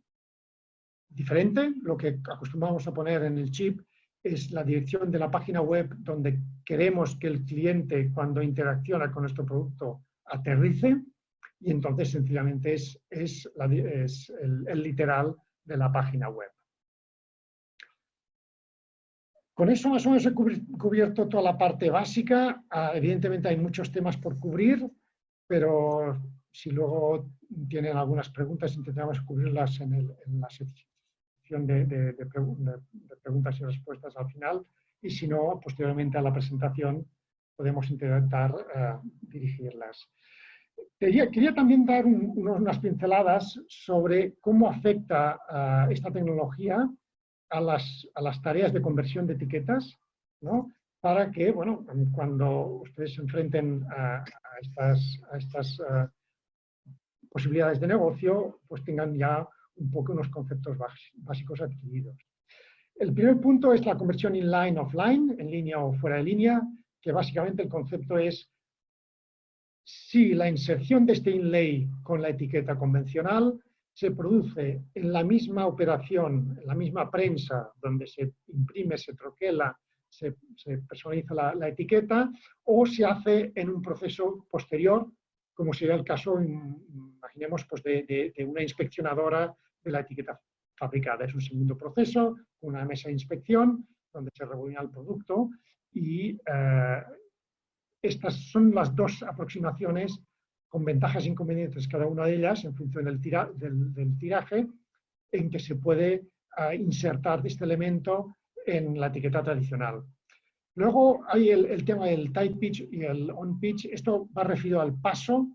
diferente. Lo que acostumbramos a poner en el chip es la dirección de la página web donde queremos que el cliente, cuando interacciona con nuestro producto, aterrice, y entonces sencillamente es el literal de la página web. Con eso más o menos he cubierto toda la parte básica. Evidentemente hay muchos temas por cubrir, pero si luego tienen algunas preguntas intentaremos cubrirlas en la sección de preguntas y respuestas al final, y si no, posteriormente a la presentación podemos intentar dirigirlas. Quería también dar unas pinceladas sobre cómo afecta esta tecnología a las tareas de conversión de etiquetas, ¿no? Para que, bueno, cuando ustedes se enfrenten a estas posibilidades de negocio, pues tengan ya un poco unos conceptos básicos adquiridos. El primer punto es la conversión inline, offline, en línea o fuera de línea, que básicamente el concepto es si la inserción de este inlay con la etiqueta convencional se produce en la misma operación, en la misma prensa, donde se imprime, se troquela, se personaliza la etiqueta, o se hace en un proceso posterior, como sería el caso, imaginemos, pues de una inspeccionadora de la etiqueta fabricada. Es un segundo proceso, una mesa de inspección, donde se rebobina el producto, y estas son las dos aproximaciones con ventajas e inconvenientes cada una de ellas en función del tiraje en que se puede insertar este elemento en la etiqueta tradicional. Luego hay el tema del tight pitch y el on pitch. Esto va referido al paso,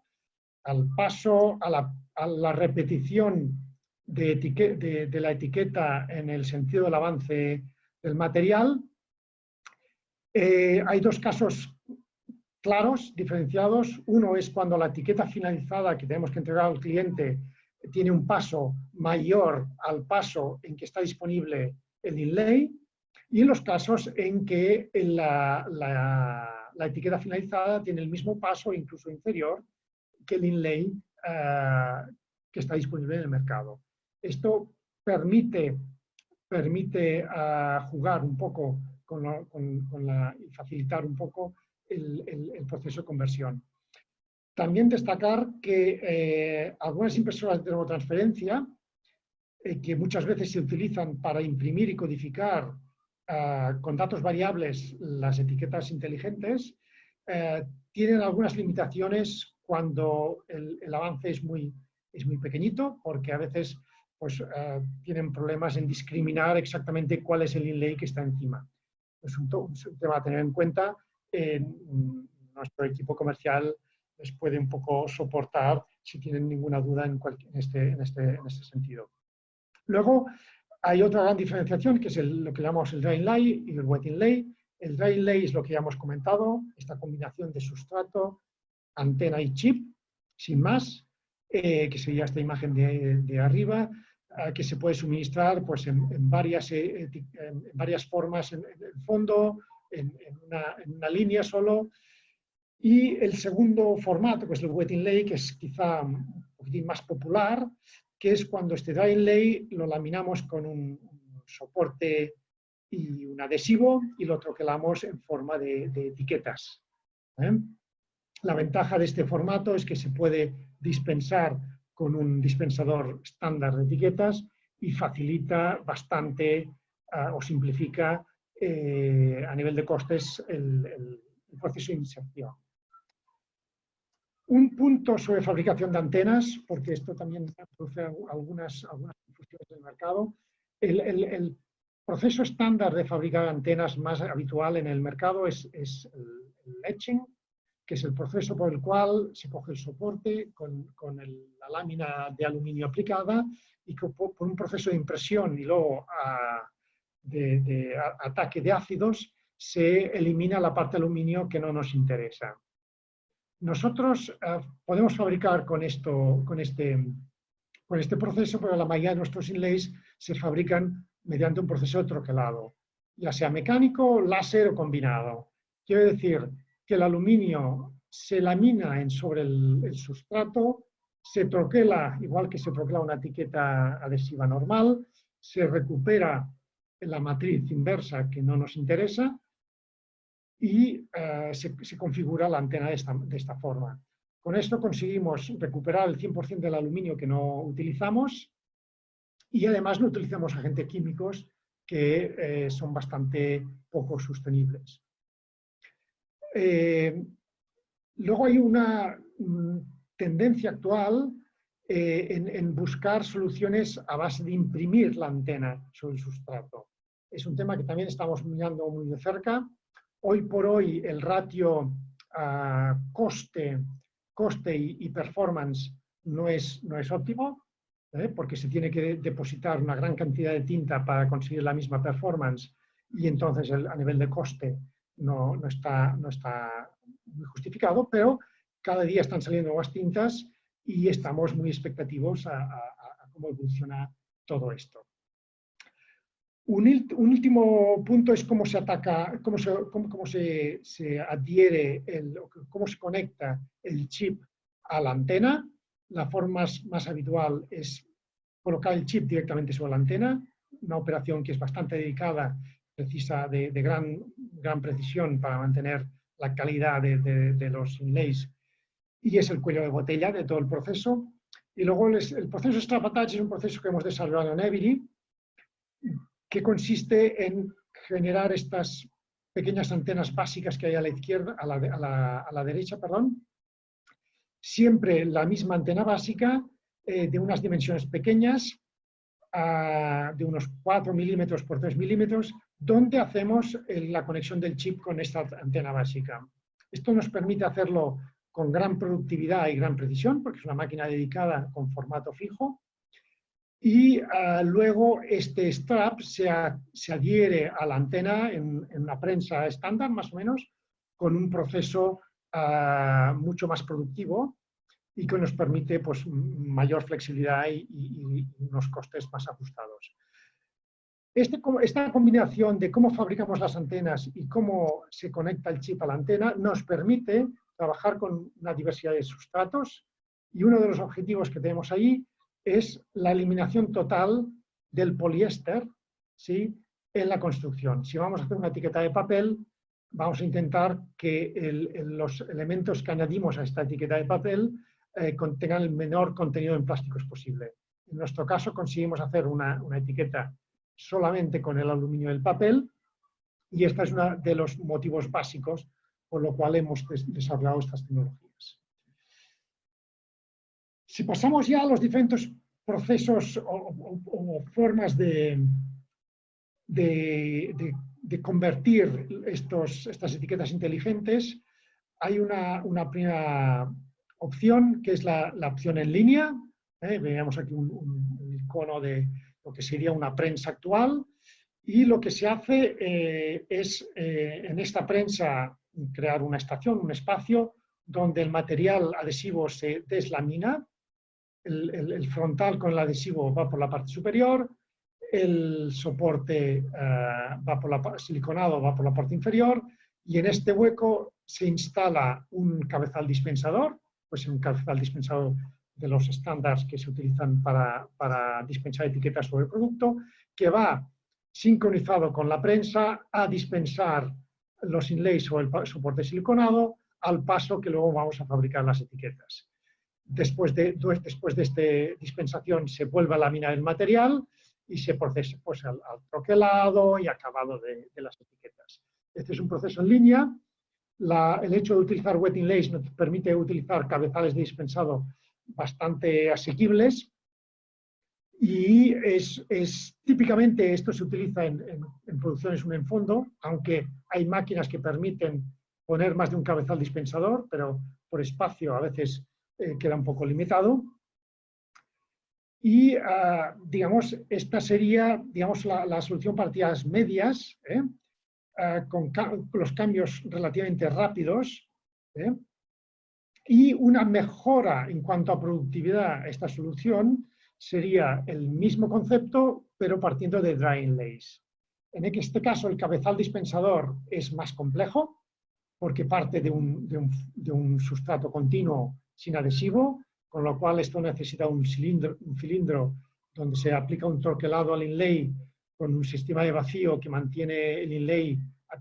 a la repetición de la etiqueta en el sentido del avance del material. Hay dos casos claros, diferenciados. Uno es cuando la etiqueta finalizada que tenemos que entregar al cliente tiene un paso mayor al paso en que está disponible el inlay, y en los casos en que la etiqueta finalizada tiene el mismo paso, incluso inferior, que el inlay que está disponible en el mercado. Esto permite jugar un poco y facilitar un poco el proceso de conversión. También destacar que algunas impresoras de termotransferencia, que muchas veces se utilizan para imprimir y codificar con datos variables las etiquetas inteligentes, tienen algunas limitaciones cuando el avance es muy pequeñito, porque a veces pues, tienen problemas en discriminar exactamente cuál es el inlay que está encima. Es un tema a tener en cuenta. Nuestro equipo comercial les puede un poco soportar si tienen ninguna duda en este sentido. Luego hay otra gran diferenciación, que es lo que llamamos el dry inlay y el wet inlay. El dry inlay es lo que ya hemos comentado, esta combinación de sustrato, antena y chip, sin más, que sería esta imagen de arriba, que se puede suministrar pues, en varias formas, en el fondo, en una línea solo. Y el segundo formato, que es el wet inlay, que es quizá un poquitín más popular, que es cuando este dry inlay lo laminamos con un soporte y un adhesivo y lo troquelamos en forma de etiquetas. La ventaja de este formato es que se puede dispensar con un dispensador estándar de etiquetas y facilita bastante o simplifica a nivel de costes el proceso de inserción. Un punto sobre fabricación de antenas, porque esto también produce algunas confusiones del mercado. El proceso estándar de fabricar antenas más habitual en el mercado es el etching, que es el proceso por el cual se coge el soporte con la lámina de aluminio aplicada y que por un proceso de impresión y luego de ataque de ácidos se elimina la parte de aluminio que no nos interesa. Nosotros podemos fabricar con este proceso, pero la mayoría de nuestros inlays se fabrican mediante un proceso de troquelado, ya sea mecánico, láser o combinado. Quiere decir que el aluminio se lamina sobre el sustrato, se troquela, igual que se troquela una etiqueta adhesiva normal, se recupera la matriz inversa que no nos interesa y se configura la antena de esta forma. Con esto conseguimos recuperar el 100% del aluminio que no utilizamos y además no utilizamos agentes químicos que son bastante poco sostenibles. Luego hay una tendencia actual en buscar soluciones a base de imprimir la antena sobre el sustrato. Es un tema que también estamos mirando muy de cerca. Hoy por hoy el ratio coste y performance no es óptimo, porque se tiene que depositar una gran cantidad de tinta para conseguir la misma performance y entonces a nivel de coste no está muy justificado, pero cada día están saliendo nuevas tintas y estamos muy expectativos a cómo evoluciona todo esto. Un último punto es cómo se ataca, cómo se adhiere, cómo se conecta el chip a la antena. La forma más habitual es colocar el chip directamente sobre la antena, una operación que es bastante delicada, precisa de gran precisión para mantener la calidad de los inlays, y es el cuello de botella de todo el proceso. Y luego el proceso Strap Attach es un proceso que hemos desarrollado en Eviri, que consiste en generar estas pequeñas antenas básicas que hay a la izquierda, a la derecha, perdón. Siempre la misma antena básica de unas dimensiones pequeñas, de unos 4 milímetros por 3 milímetros, donde hacemos la conexión del chip con esta antena básica. Esto nos permite hacerlo con gran productividad y gran precisión, porque es una máquina dedicada con formato fijo. Y luego este strap se adhiere a la antena en una prensa estándar, más o menos, con un proceso mucho más productivo y que nos permite pues, mayor flexibilidad y unos costes más ajustados. Esta combinación de cómo fabricamos las antenas y cómo se conecta el chip a la antena nos permite trabajar con una diversidad de sustratos, y uno de los objetivos que tenemos ahí es la eliminación total del poliéster, ¿sí?, en la construcción. Si vamos a hacer una etiqueta de papel, vamos a intentar que los elementos que añadimos a esta etiqueta de papel contengan el menor contenido en plásticos posible. En nuestro caso conseguimos hacer una etiqueta solamente con el aluminio del papel, y este es uno de los motivos básicos por lo cual hemos desarrollado estas tecnologías. Si pasamos ya a los diferentes procesos o formas de convertir estas etiquetas inteligentes, hay una primera opción que es la opción en línea. Veamos aquí un icono de lo que sería una prensa actual, y lo que se hace es en esta prensa crear una estación, un espacio donde el material adhesivo se deslamina. El frontal con el adhesivo va por la parte superior, el soporte siliconado va por la parte inferior, y en este hueco se instala un cabezal dispensador, pues un cabezal dispensador de los estándares que se utilizan para dispensar etiquetas sobre el producto, que va sincronizado con la prensa a dispensar los inlays o el soporte siliconado al paso que luego vamos a fabricar las etiquetas. Después de esta dispensación se vuelve a laminar el material y se procesa pues, al troquelado y acabado de las etiquetas. Este es un proceso en línea. El hecho de utilizar wet inlays nos permite utilizar cabezales de dispensado bastante asequibles, y típicamente esto se utiliza en producciones en fondo, aunque hay máquinas que permiten poner más de un cabezal dispensador, pero por espacio a veces queda un poco limitado. Y, digamos, esta sería, digamos, la solución para tiras medias, con los cambios relativamente rápidos, y una mejora en cuanto a productividad. Esta solución sería el mismo concepto, pero partiendo de dry inlays. En este caso, el cabezal dispensador es más complejo, porque parte de un sustrato continuo sin adhesivo, con lo cual esto necesita un cilindro donde se aplica un troquelado al inlay con un sistema de vacío que mantiene el inlay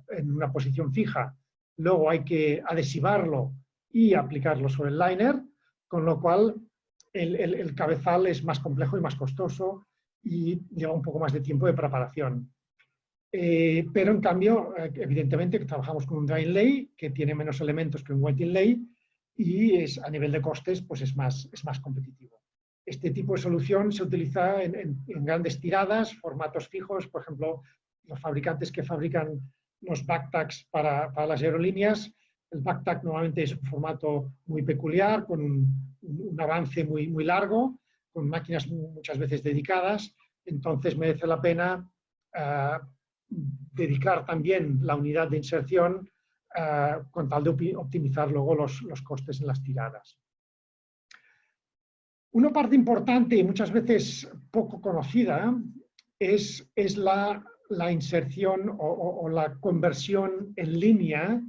en una posición fija. Luego hay que adhesivarlo y aplicarlo sobre el liner, con lo cual el cabezal es más complejo y más costoso y lleva un poco más de tiempo de preparación. Pero en cambio, evidentemente, trabajamos con un dry inlay que tiene menos elementos que un wet inlay y a nivel de costes pues es más competitivo. Este tipo de solución se utiliza en grandes tiradas, formatos fijos, por ejemplo, los fabricantes que fabrican los backtacks para las aerolíneas. El backtack normalmente es un formato muy peculiar, con un avance muy largo, con máquinas muchas veces dedicadas, entonces merece la pena dedicar también la unidad de inserción con tal de optimizar luego los costes en las tiradas. Una parte importante y muchas veces poco conocida es la inserción o la conversión en línea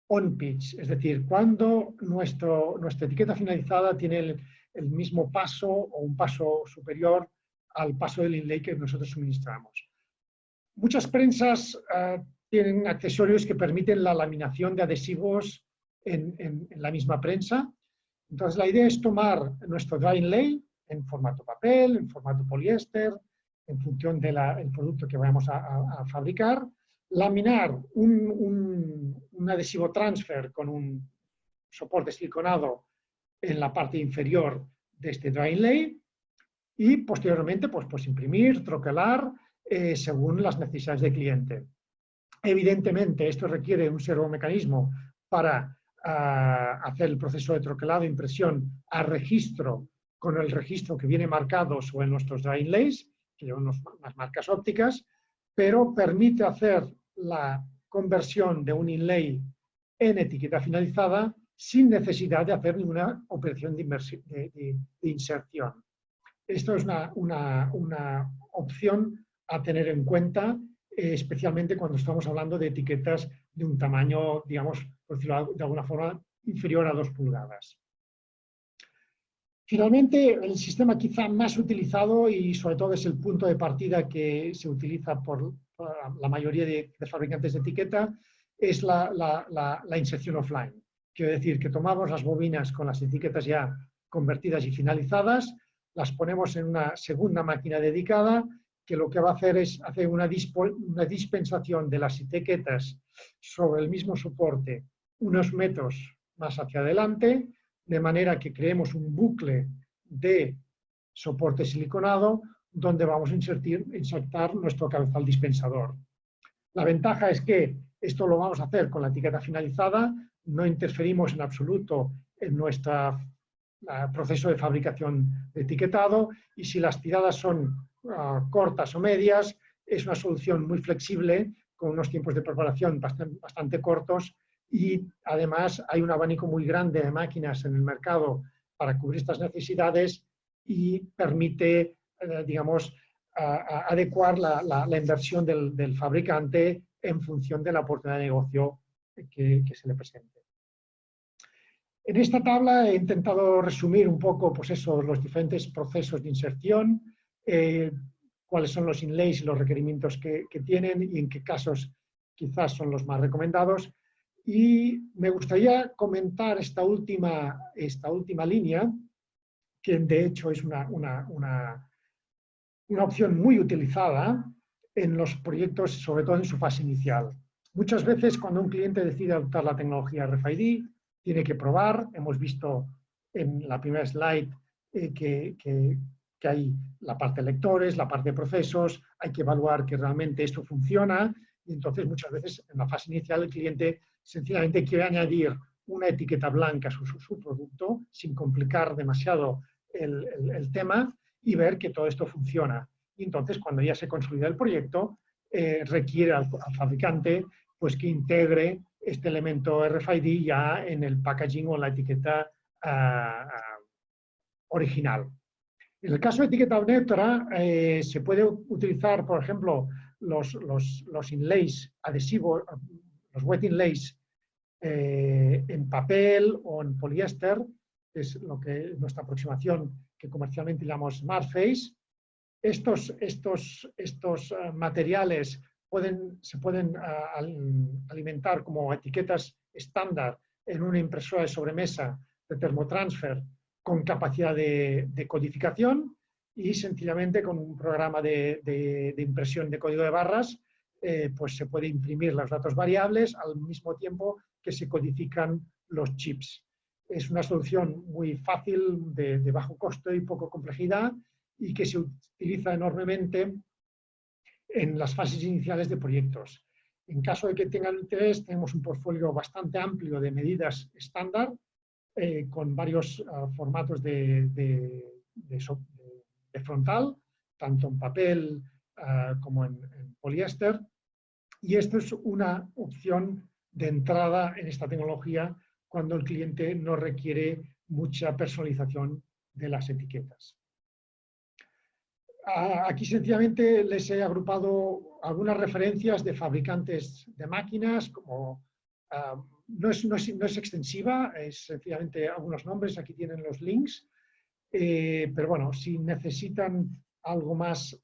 on-pitch, es decir, cuando nuestra etiqueta finalizada tiene el mismo paso o un paso superior al paso del inlay que nosotros suministramos. Muchas prensas tienen accesorios que permiten la laminación de adhesivos en la misma prensa. Entonces, la idea es tomar nuestro dry inlay en formato papel, en formato poliéster, en función del producto que vayamos a fabricar, laminar un adhesivo transfer con un soporte siliconado en la parte inferior de este dry inlay y posteriormente pues imprimir, troquelar según las necesidades del cliente. Evidentemente, esto requiere un servomecanismo para hacer el proceso de troquelado e impresión a registro con el registro que viene marcado sobre nuestros dry inlays, que llevan unas marcas ópticas, pero permite hacer la conversión de un inlay en etiqueta finalizada sin necesidad de hacer ninguna operación de inserción. Esto es una opción a tener en cuenta, especialmente cuando estamos hablando de etiquetas de un tamaño, digamos, por decirlo de alguna forma, inferior a 2 pulgadas. Finalmente, el sistema quizá más utilizado y sobre todo es el punto de partida que se utiliza por la mayoría de fabricantes de etiqueta, es la inserción offline. Quiero decir que tomamos las bobinas con las etiquetas ya convertidas y finalizadas, las ponemos en una segunda máquina dedicada que lo que va a hacer es hacer una dispensación de las etiquetas sobre el mismo soporte unos metros más hacia adelante, de manera que creemos un bucle de soporte siliconado donde vamos a insertar nuestro cabezal dispensador. La ventaja es que esto lo vamos a hacer con la etiqueta finalizada, no interferimos en absoluto en nuestro proceso de fabricación de etiquetado y si las tiradas son cortas o medias, es una solución muy flexible con unos tiempos de preparación bastante cortos y además hay un abanico muy grande de máquinas en el mercado para cubrir estas necesidades y permite, digamos, adecuar la inversión del fabricante en función de la oportunidad de negocio que se le presente. En esta tabla he intentado resumir un poco pues eso, los diferentes procesos de inserción, cuáles son los inlays y los requerimientos que tienen y en qué casos quizás son los más recomendados. Y me gustaría comentar esta última línea, que de hecho es una opción muy utilizada en los proyectos, sobre todo en su fase inicial. Muchas veces cuando un cliente decide adoptar la tecnología RFID, tiene que probar. Hemos visto en la primera slide que hay la parte de lectores, la parte de procesos, hay que evaluar que realmente esto funciona y entonces muchas veces en la fase inicial el cliente sencillamente quiere añadir una etiqueta blanca a su producto sin complicar demasiado el tema y ver que todo esto funciona. Y entonces cuando ya se consolida el proyecto, requiere al fabricante pues, que integre este elemento RFID ya en el packaging o en la etiqueta original. En el caso de etiqueta neutra, se puede utilizar, por ejemplo, los inlays adhesivos, los wet inlays en papel o en poliéster, que es lo que nuestra aproximación que comercialmente llamamos SmartFace. Estos materiales se pueden alimentar como etiquetas estándar en una impresora de sobremesa de termotransfer con capacidad de codificación y sencillamente con un programa de impresión de código de barras pues se puede imprimir los datos variables al mismo tiempo que se codifican los chips. Es una solución muy fácil, de bajo costo y poco complejidad y que se utiliza enormemente en las fases iniciales de proyectos. En caso de que tengan interés, tenemos un portfolio bastante amplio de medidas estándar con varios formatos de frontal, tanto en papel como en poliéster. Y esto es una opción de entrada en esta tecnología cuando el cliente no requiere mucha personalización de las etiquetas. Aquí sencillamente les he agrupado algunas referencias de fabricantes de máquinas, como no es extensiva, es sencillamente algunos nombres, aquí tienen los links, pero bueno, si necesitan algo más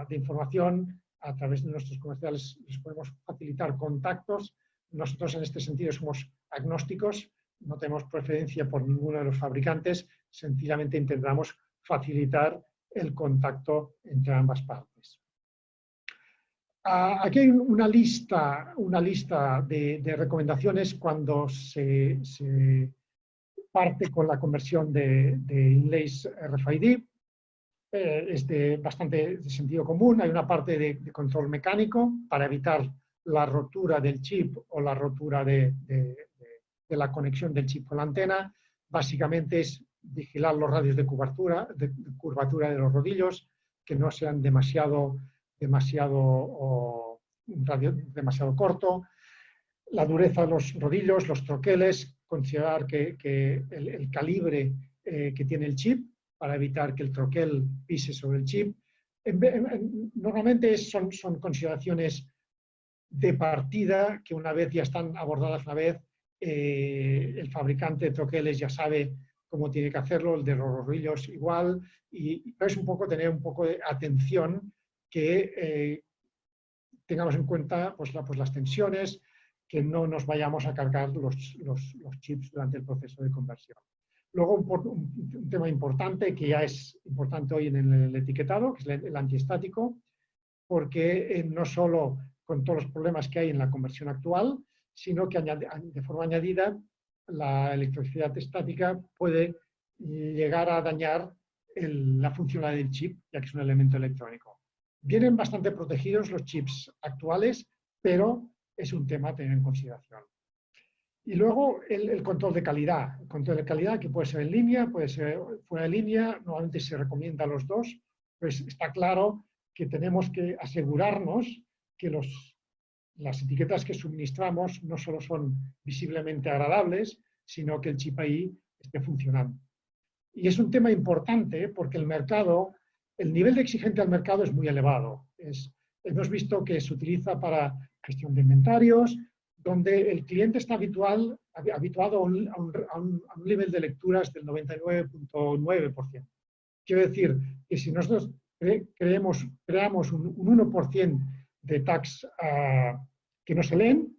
de información, a través de nuestros comerciales les podemos facilitar contactos. Nosotros en este sentido somos agnósticos, no tenemos preferencia por ninguno de los fabricantes, sencillamente intentamos facilitar el contacto entre ambas partes. Aquí hay una lista de recomendaciones cuando se parte con la conversión de inlays RFID. Es bastante de sentido común. Hay una parte de control mecánico para evitar la rotura del chip o la rotura de la conexión del chip con la antena. Básicamente es vigilar los radios de curvatura de los rodillos, que no sean demasiado corto. La dureza de los rodillos, los troqueles, considerar que el calibre que tiene el chip para evitar que el troquel pise sobre el chip. Normalmente son consideraciones de partida que una vez ya están abordadas el fabricante de troqueles ya sabe cómo tiene que hacerlo, el de los rodillos igual, pero es un poco tener un poco de atención que tengamos en cuenta pues las tensiones, que no nos vayamos a cargar los chips durante el proceso de conversión. Luego un tema importante, que ya es importante hoy en el etiquetado, que es el antiestático, porque no solo con todos los problemas que hay en la conversión actual, sino que de forma añadida la electricidad estática puede llegar a dañar la funcionalidad del chip, ya que es un elemento electrónico. Vienen bastante protegidos los chips actuales, pero es un tema a tener en consideración. Y luego el control de calidad. El control de calidad que puede ser en línea, puede ser fuera de línea, normalmente se recomienda los dos, pues está claro que tenemos que asegurarnos que las etiquetas que suministramos no solo son visiblemente agradables, sino que el chip ahí esté funcionando. Y es un tema importante porque el nivel de exigencia al mercado es muy elevado. Hemos visto que se utiliza para gestión de inventarios, donde el cliente está habituado a un nivel de lecturas del 99.9%. Quiero decir que si nosotros creamos un 1% de tags que no se leen,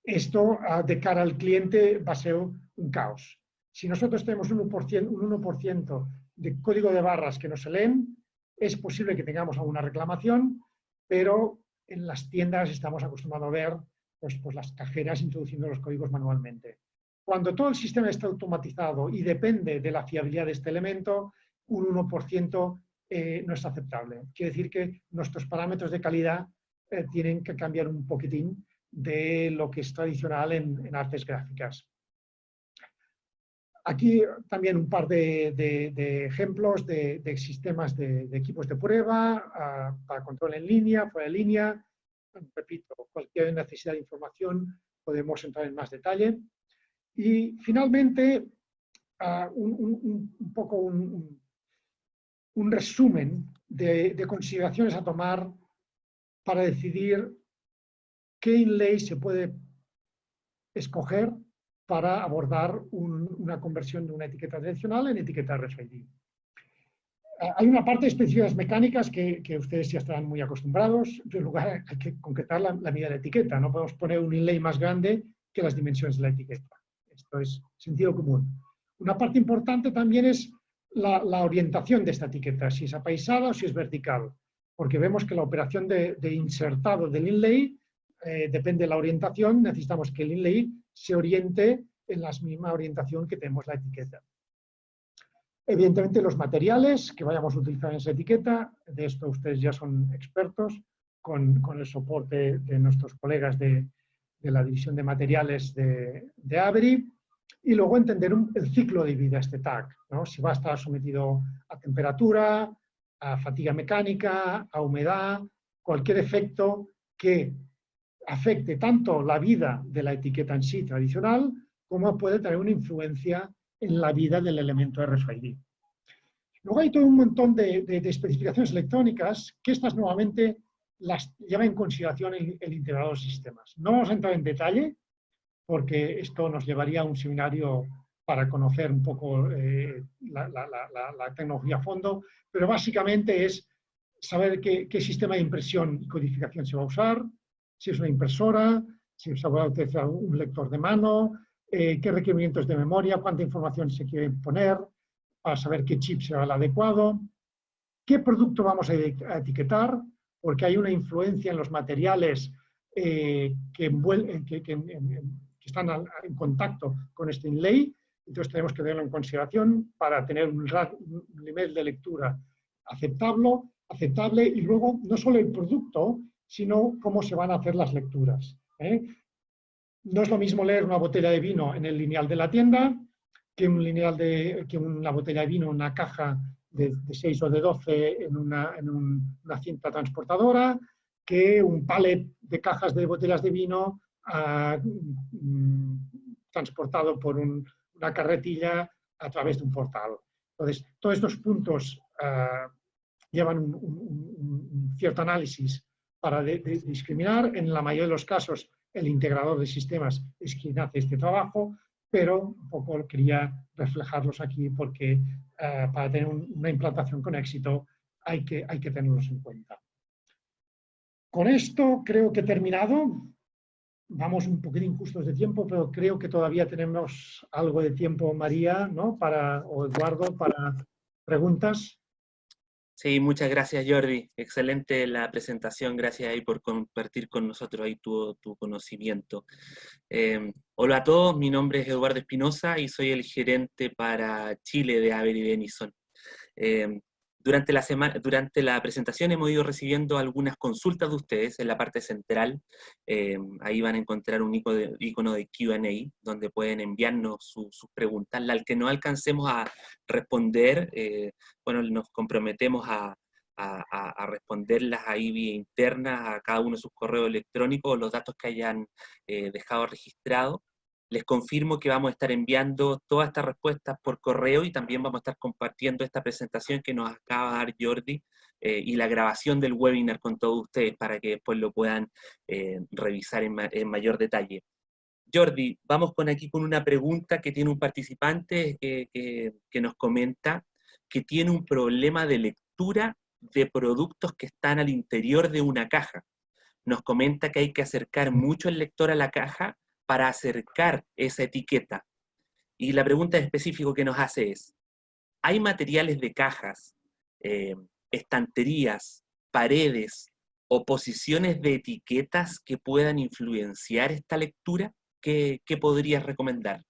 esto de cara al cliente va a ser un caos. Si nosotros tenemos un 1% de código de barras que no se leen, es posible que tengamos alguna reclamación, pero en las tiendas estamos acostumbrados a ver pues las cajeras introduciendo los códigos manualmente. Cuando todo el sistema está automatizado y depende de la fiabilidad de este elemento, un 1% no es aceptable. Quiere decir que nuestros parámetros de calidad tienen que cambiar un poquitín de lo que es tradicional en artes gráficas. Aquí también un par de ejemplos de sistemas de equipos de prueba para control en línea, fuera de línea. Repito, cualquier necesidad de información podemos entrar en más detalle. Y finalmente, un poco un resumen de consideraciones a tomar para decidir qué inlay se puede escoger para abordar una conversión de una etiqueta tradicional en etiqueta RFID. Hay una parte de especificidades mecánicas que ustedes ya estarán muy acostumbrados. En primer lugar, hay que concretar la medida de la etiqueta. No podemos poner un inlay más grande que las dimensiones de la etiqueta. Esto es sentido común. Una parte importante también es la orientación de esta etiqueta, si es apaisada o si es vertical, porque vemos que la operación de insertado del inlay depende de la orientación. Necesitamos que el inlay se oriente en la misma orientación que tenemos la etiqueta. Evidentemente, los materiales que vayamos a utilizar en esa etiqueta, de esto ustedes ya son expertos, con el soporte de nuestros colegas de la división de materiales de Avery, y luego entender el ciclo de vida de este tag, ¿no? Si va a estar sometido a temperatura, a fatiga mecánica, a humedad, cualquier efecto que afecte tanto la vida de la etiqueta en sí tradicional, como puede tener una influencia en la vida del elemento RFID. Luego hay todo un montón de especificaciones electrónicas que estas nuevamente las lleva en consideración el integrador de sistemas. No vamos a entrar en detalle porque esto nos llevaría a un seminario para conocer un poco la tecnología a fondo, pero básicamente es saber qué sistema de impresión y codificación se va a usar, si es una impresora, si se va a utilizar un lector de mano, qué requerimientos de memoria, cuánta información se quiere poner, para saber qué chip será el adecuado, qué producto vamos a etiquetar, porque hay una influencia en los materiales que están en contacto con este inlay, entonces tenemos que tenerlo en consideración para tener un nivel de lectura aceptable, y luego no solo el producto, sino cómo se van a hacer las lecturas. No es lo mismo leer una botella de vino en el lineal de la tienda que una botella de vino en una caja de 6 o de 12 en una cinta transportadora, que un pallet de cajas de botellas de vino transportado por una carretilla a través de un portal. Entonces, todos estos puntos llevan un cierto análisis para discriminar. En la mayoría de los casos, el integrador de sistemas es quien hace este trabajo, pero un poco quería reflejarlos aquí porque para tener una implantación con éxito hay que tenerlos en cuenta. Con esto creo que he terminado. Vamos un poquitín justos de tiempo, pero creo que todavía tenemos algo de tiempo, María, ¿no? O Eduardo, para preguntas. Sí, muchas gracias, Jordi. Excelente la presentación. Gracias ahí por compartir con nosotros ahí tu conocimiento. Hola a todos, mi nombre es Eduardo Espinosa y soy el gerente para Chile de Avery Dennison. Durante la presentación hemos ido recibiendo algunas consultas de ustedes en la parte central. Ahí van a encontrar un icono de Q&A, donde pueden enviarnos sus preguntas. Al que no alcancemos a responder, bueno, nos comprometemos a responderlas ahí vía interna a cada uno de sus correos electrónicos o los datos que hayan dejado registrados. Les confirmo que vamos a estar enviando todas estas respuestas por correo y también vamos a estar compartiendo esta presentación que nos acaba de dar Jordi y la grabación del webinar con todos ustedes para que después lo puedan revisar en mayor detalle. Jordi, vamos aquí con una pregunta que tiene un participante que nos comenta que tiene un problema de lectura de productos que están al interior de una caja. Nos comenta que hay que acercar mucho el lector a la caja para acercar esa etiqueta. Y la pregunta específica que nos hace es, ¿hay materiales de cajas, estanterías, paredes o posiciones de etiquetas que puedan influenciar esta lectura? ¿Qué podrías recomendar?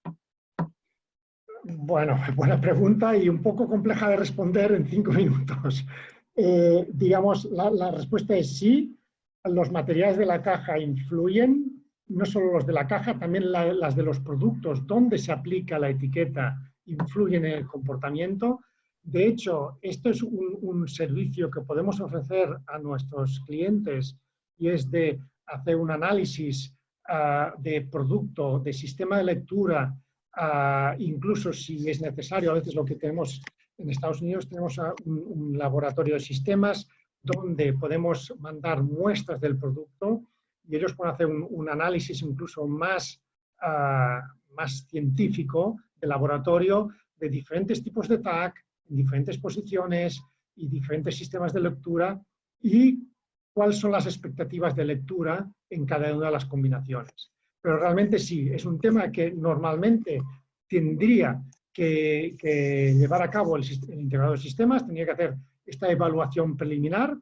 Bueno, buena pregunta y un poco compleja de responder en 5 minutos. Digamos, la respuesta es sí, los materiales de la caja influyen, no solo los de la caja, también las de los productos, donde se aplica la etiqueta influyen en el comportamiento. De hecho, esto es un servicio que podemos ofrecer a nuestros clientes y es de hacer un análisis de producto, de sistema de lectura, incluso si es necesario. A veces lo que tenemos en Estados Unidos, tenemos un laboratorio de sistemas donde podemos mandar muestras del producto y ellos pueden hacer un análisis incluso más científico de laboratorio de diferentes tipos de tag, diferentes posiciones y diferentes sistemas de lectura y cuáles son las expectativas de lectura en cada una de las combinaciones. Pero realmente sí, es un tema que normalmente tendría que llevar a cabo el integrador de sistemas, tendría que hacer esta evaluación preliminar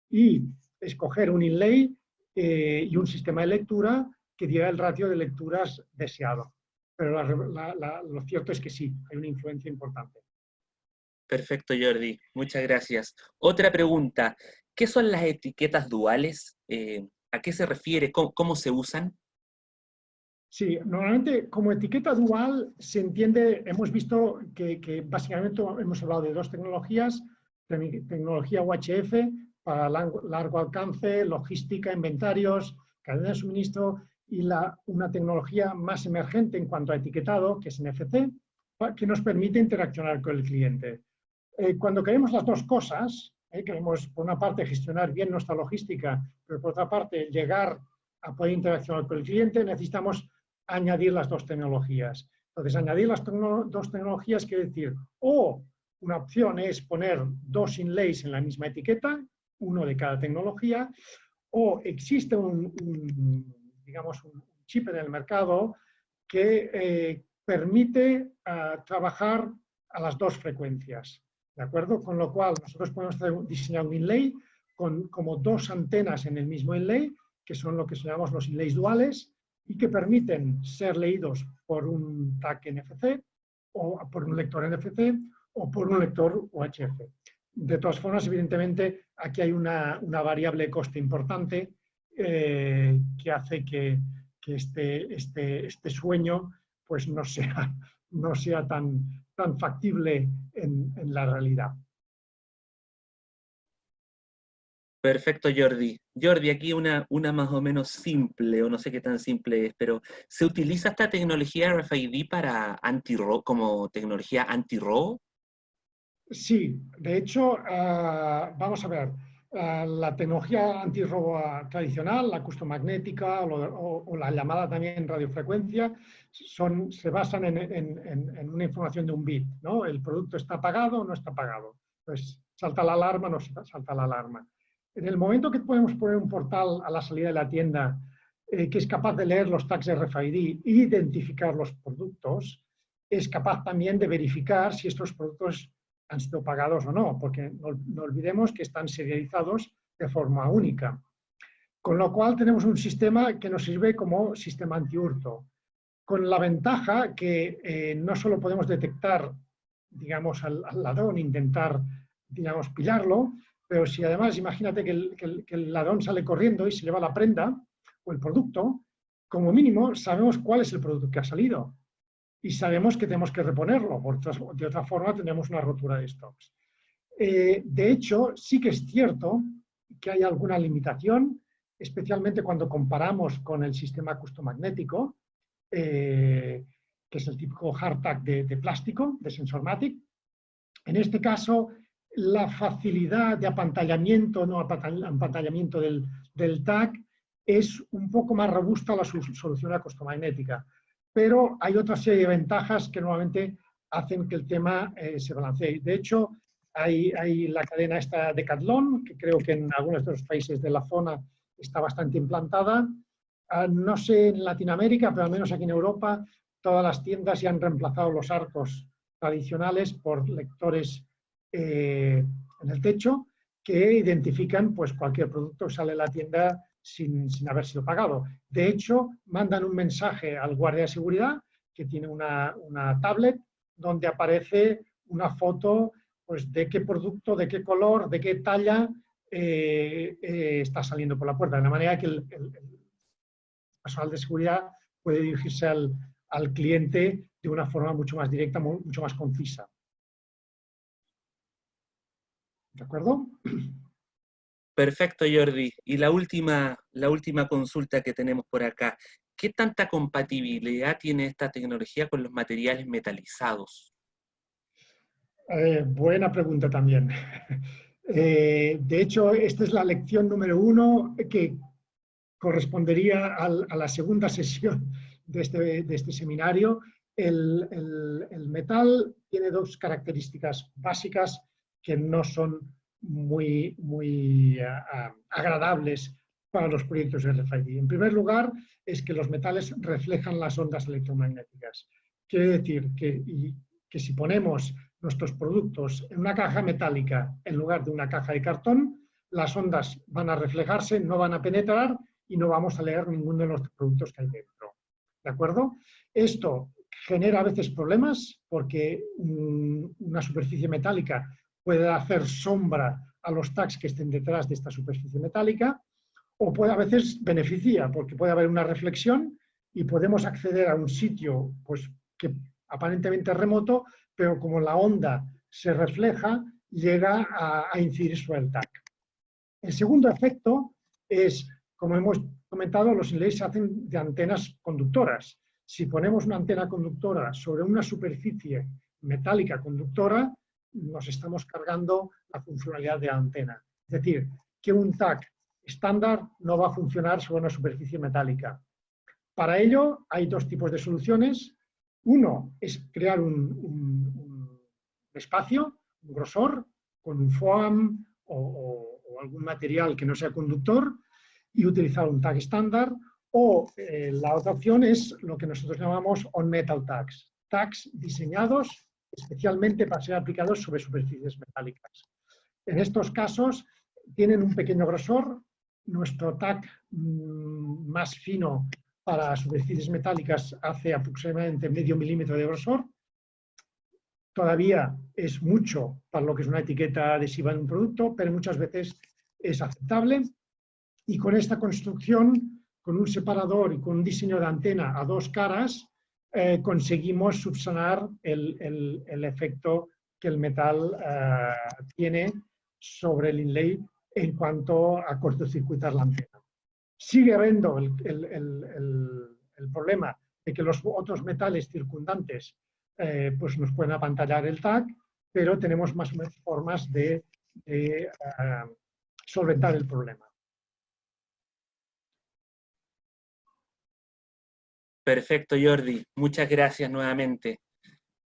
y escoger un inlay y un sistema de lectura que diera el ratio de lecturas deseado. Pero lo cierto es que sí, hay una influencia importante. Perfecto, Jordi. Muchas gracias. Otra pregunta. ¿Qué son las etiquetas duales? ¿A qué se refiere? ¿Cómo se usan? Sí, normalmente como etiqueta dual se entiende, hemos visto que básicamente hemos hablado de dos tecnologías, tecnología UHF para largo alcance, logística, inventarios, cadena de suministro y una tecnología más emergente en cuanto a etiquetado, que es NFC, que nos permite interaccionar con el cliente. Cuando queremos las dos cosas, queremos por una parte gestionar bien nuestra logística, pero por otra parte llegar a poder interaccionar con el cliente, necesitamos añadir las dos tecnologías. Entonces, añadir las dos tecnologías quiere decir, o una opción es poner dos inlays en la misma etiqueta, uno de cada tecnología, o existe digamos, un chip en el mercado que permite trabajar a las dos frecuencias. ¿De acuerdo? Con lo cual, nosotros podemos diseñar un inlay con como dos antenas en el mismo inlay, que son lo que llamamos los inlays duales, y que permiten ser leídos por un tag NFC, o por un lector NFC, o por un lector UHF. De todas formas, evidentemente, aquí hay una variable de coste importante que hace que este sueño pues no sea tan factible en la realidad. Perfecto, Jordi. Jordi, aquí una más o menos simple, o no sé qué tan simple es, pero ¿se utiliza esta tecnología RFID para anti-robo, como tecnología anti-robo? Sí, de hecho, vamos a ver, la tecnología antirrobo tradicional, la acustomagnética o la llamada también radiofrecuencia, se basan en una información de un bit, ¿no? El producto está apagado o no está apagado. Pues salta la alarma o no salta la alarma. En el momento que podemos poner un portal a la salida de la tienda que es capaz de leer los tags RFID e identificar los productos, es capaz también de verificar si estos productos han sido pagados o no, porque no olvidemos que están serializados de forma única. Con lo cual tenemos un sistema que nos sirve como sistema antihurto, con la ventaja que no solo podemos detectar, digamos, al ladrón, intentar, digamos, pillarlo, pero si además, imagínate que el ladrón sale corriendo y se lleva la prenda o el producto, como mínimo sabemos cuál es el producto que ha salido. Y sabemos que tenemos que reponerlo, de otra forma tendremos una rotura de stocks. De hecho, sí que es cierto que hay alguna limitación, especialmente cuando comparamos con el sistema acustomagnético, que es el típico hardtag de plástico, de Sensormatic. En este caso, la facilidad de apantallamiento, no apantallamiento del tag, es un poco más robusta la solución acustomagnética. Pero hay otra serie de ventajas que normalmente hacen que el tema se balancee. De hecho, hay la cadena esta Decathlon, que creo que en algunos de los países de la zona está bastante implantada. No sé en Latinoamérica, pero al menos aquí en Europa, todas las tiendas ya han reemplazado los arcos tradicionales por lectores en el techo que identifican pues, cualquier producto que sale de la tienda sin haber sido pagado. De hecho, mandan un mensaje al guardia de seguridad que tiene una tablet donde aparece una foto pues, de qué producto, de qué color, de qué talla está saliendo por la puerta. De la manera que el personal de seguridad puede dirigirse al cliente de una forma mucho más directa, mucho más concisa. ¿De acuerdo? Perfecto, Jordi. Y la última consulta que tenemos por acá. ¿Qué tanta compatibilidad tiene esta tecnología con los materiales metalizados? Buena pregunta también. De hecho, esta es la lección número 1 que correspondería a la segunda sesión de este seminario. El metal tiene 2 características básicas que no son muy agradables para los proyectos RFID. En primer lugar, es que los metales reflejan las ondas electromagnéticas. Quiere decir que si ponemos nuestros productos en una caja metálica en lugar de una caja de cartón, las ondas van a reflejarse, no van a penetrar y no vamos a leer ninguno de los productos que hay dentro. ¿De acuerdo? Esto genera a veces problemas porque una superficie metálica puede hacer sombra a los tags que estén detrás de esta superficie metálica, o puede a veces beneficia porque puede haber una reflexión y podemos acceder a un sitio pues, que aparentemente es remoto, pero como la onda se refleja, llega a incidir sobre el tag. El segundo efecto es, como hemos comentado, los inlays se hacen de antenas conductoras. Si ponemos una antena conductora sobre una superficie metálica conductora, nos estamos cargando la funcionalidad de la antena. Es decir, que un tag estándar no va a funcionar sobre una superficie metálica. Para ello hay 2 tipos de soluciones. Uno es crear un espacio, un grosor, con un foam o algún material que no sea conductor y utilizar un tag estándar, o la otra opción es lo que nosotros llamamos on-metal tags, tags diseñados especialmente para ser aplicados sobre superficies metálicas. En estos casos tienen un pequeño grosor. Nuestro tag más fino para superficies metálicas hace aproximadamente medio milímetro de grosor. Todavía es mucho para lo que es una etiqueta adhesiva en un producto, pero muchas veces es aceptable. Y con esta construcción, con un separador y con un diseño de antena a 2 caras, conseguimos subsanar el efecto que el metal tiene sobre el inlay en cuanto a cortocircuitar la antena. Sigue habiendo el problema de que los otros metales circundantes pues nos pueden apantallar el tag, pero tenemos más o menos formas de solventar el problema. Perfecto, Jordi. Muchas gracias nuevamente.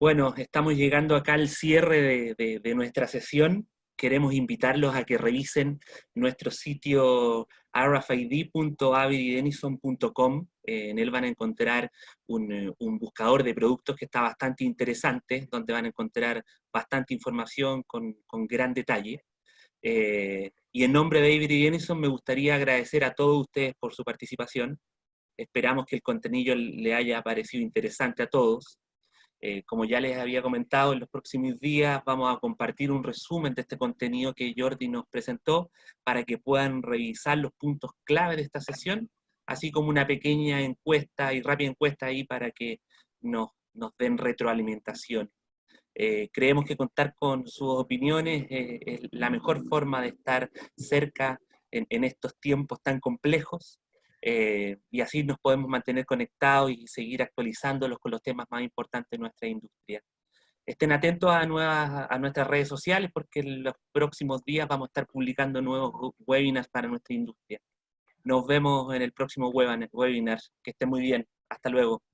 Bueno, estamos llegando acá al cierre de nuestra sesión. Queremos invitarlos a que revisen nuestro sitio rfid.avidydenison.com. En él van a encontrar un buscador de productos que está bastante interesante, donde van a encontrar bastante información con gran detalle. Y en nombre de Avery Dennison me gustaría agradecer a todos ustedes por su participación. Esperamos que el contenido le haya parecido interesante a todos. Como ya les había comentado, en los próximos días vamos a compartir un resumen de este contenido que Jordi nos presentó para que puedan revisar los puntos clave de esta sesión, así como una pequeña encuesta y rápida encuesta ahí para que nos den retroalimentación. Creemos que contar con sus opiniones es la mejor forma de estar cerca en estos tiempos tan complejos. Y así nos podemos mantener conectados y seguir actualizándolos con los temas más importantes de nuestra industria. Estén atentos a nuestras redes sociales porque en los próximos días vamos a estar publicando nuevos webinars para nuestra industria. Nos vemos en el próximo webinar. Que estén muy bien. Hasta luego.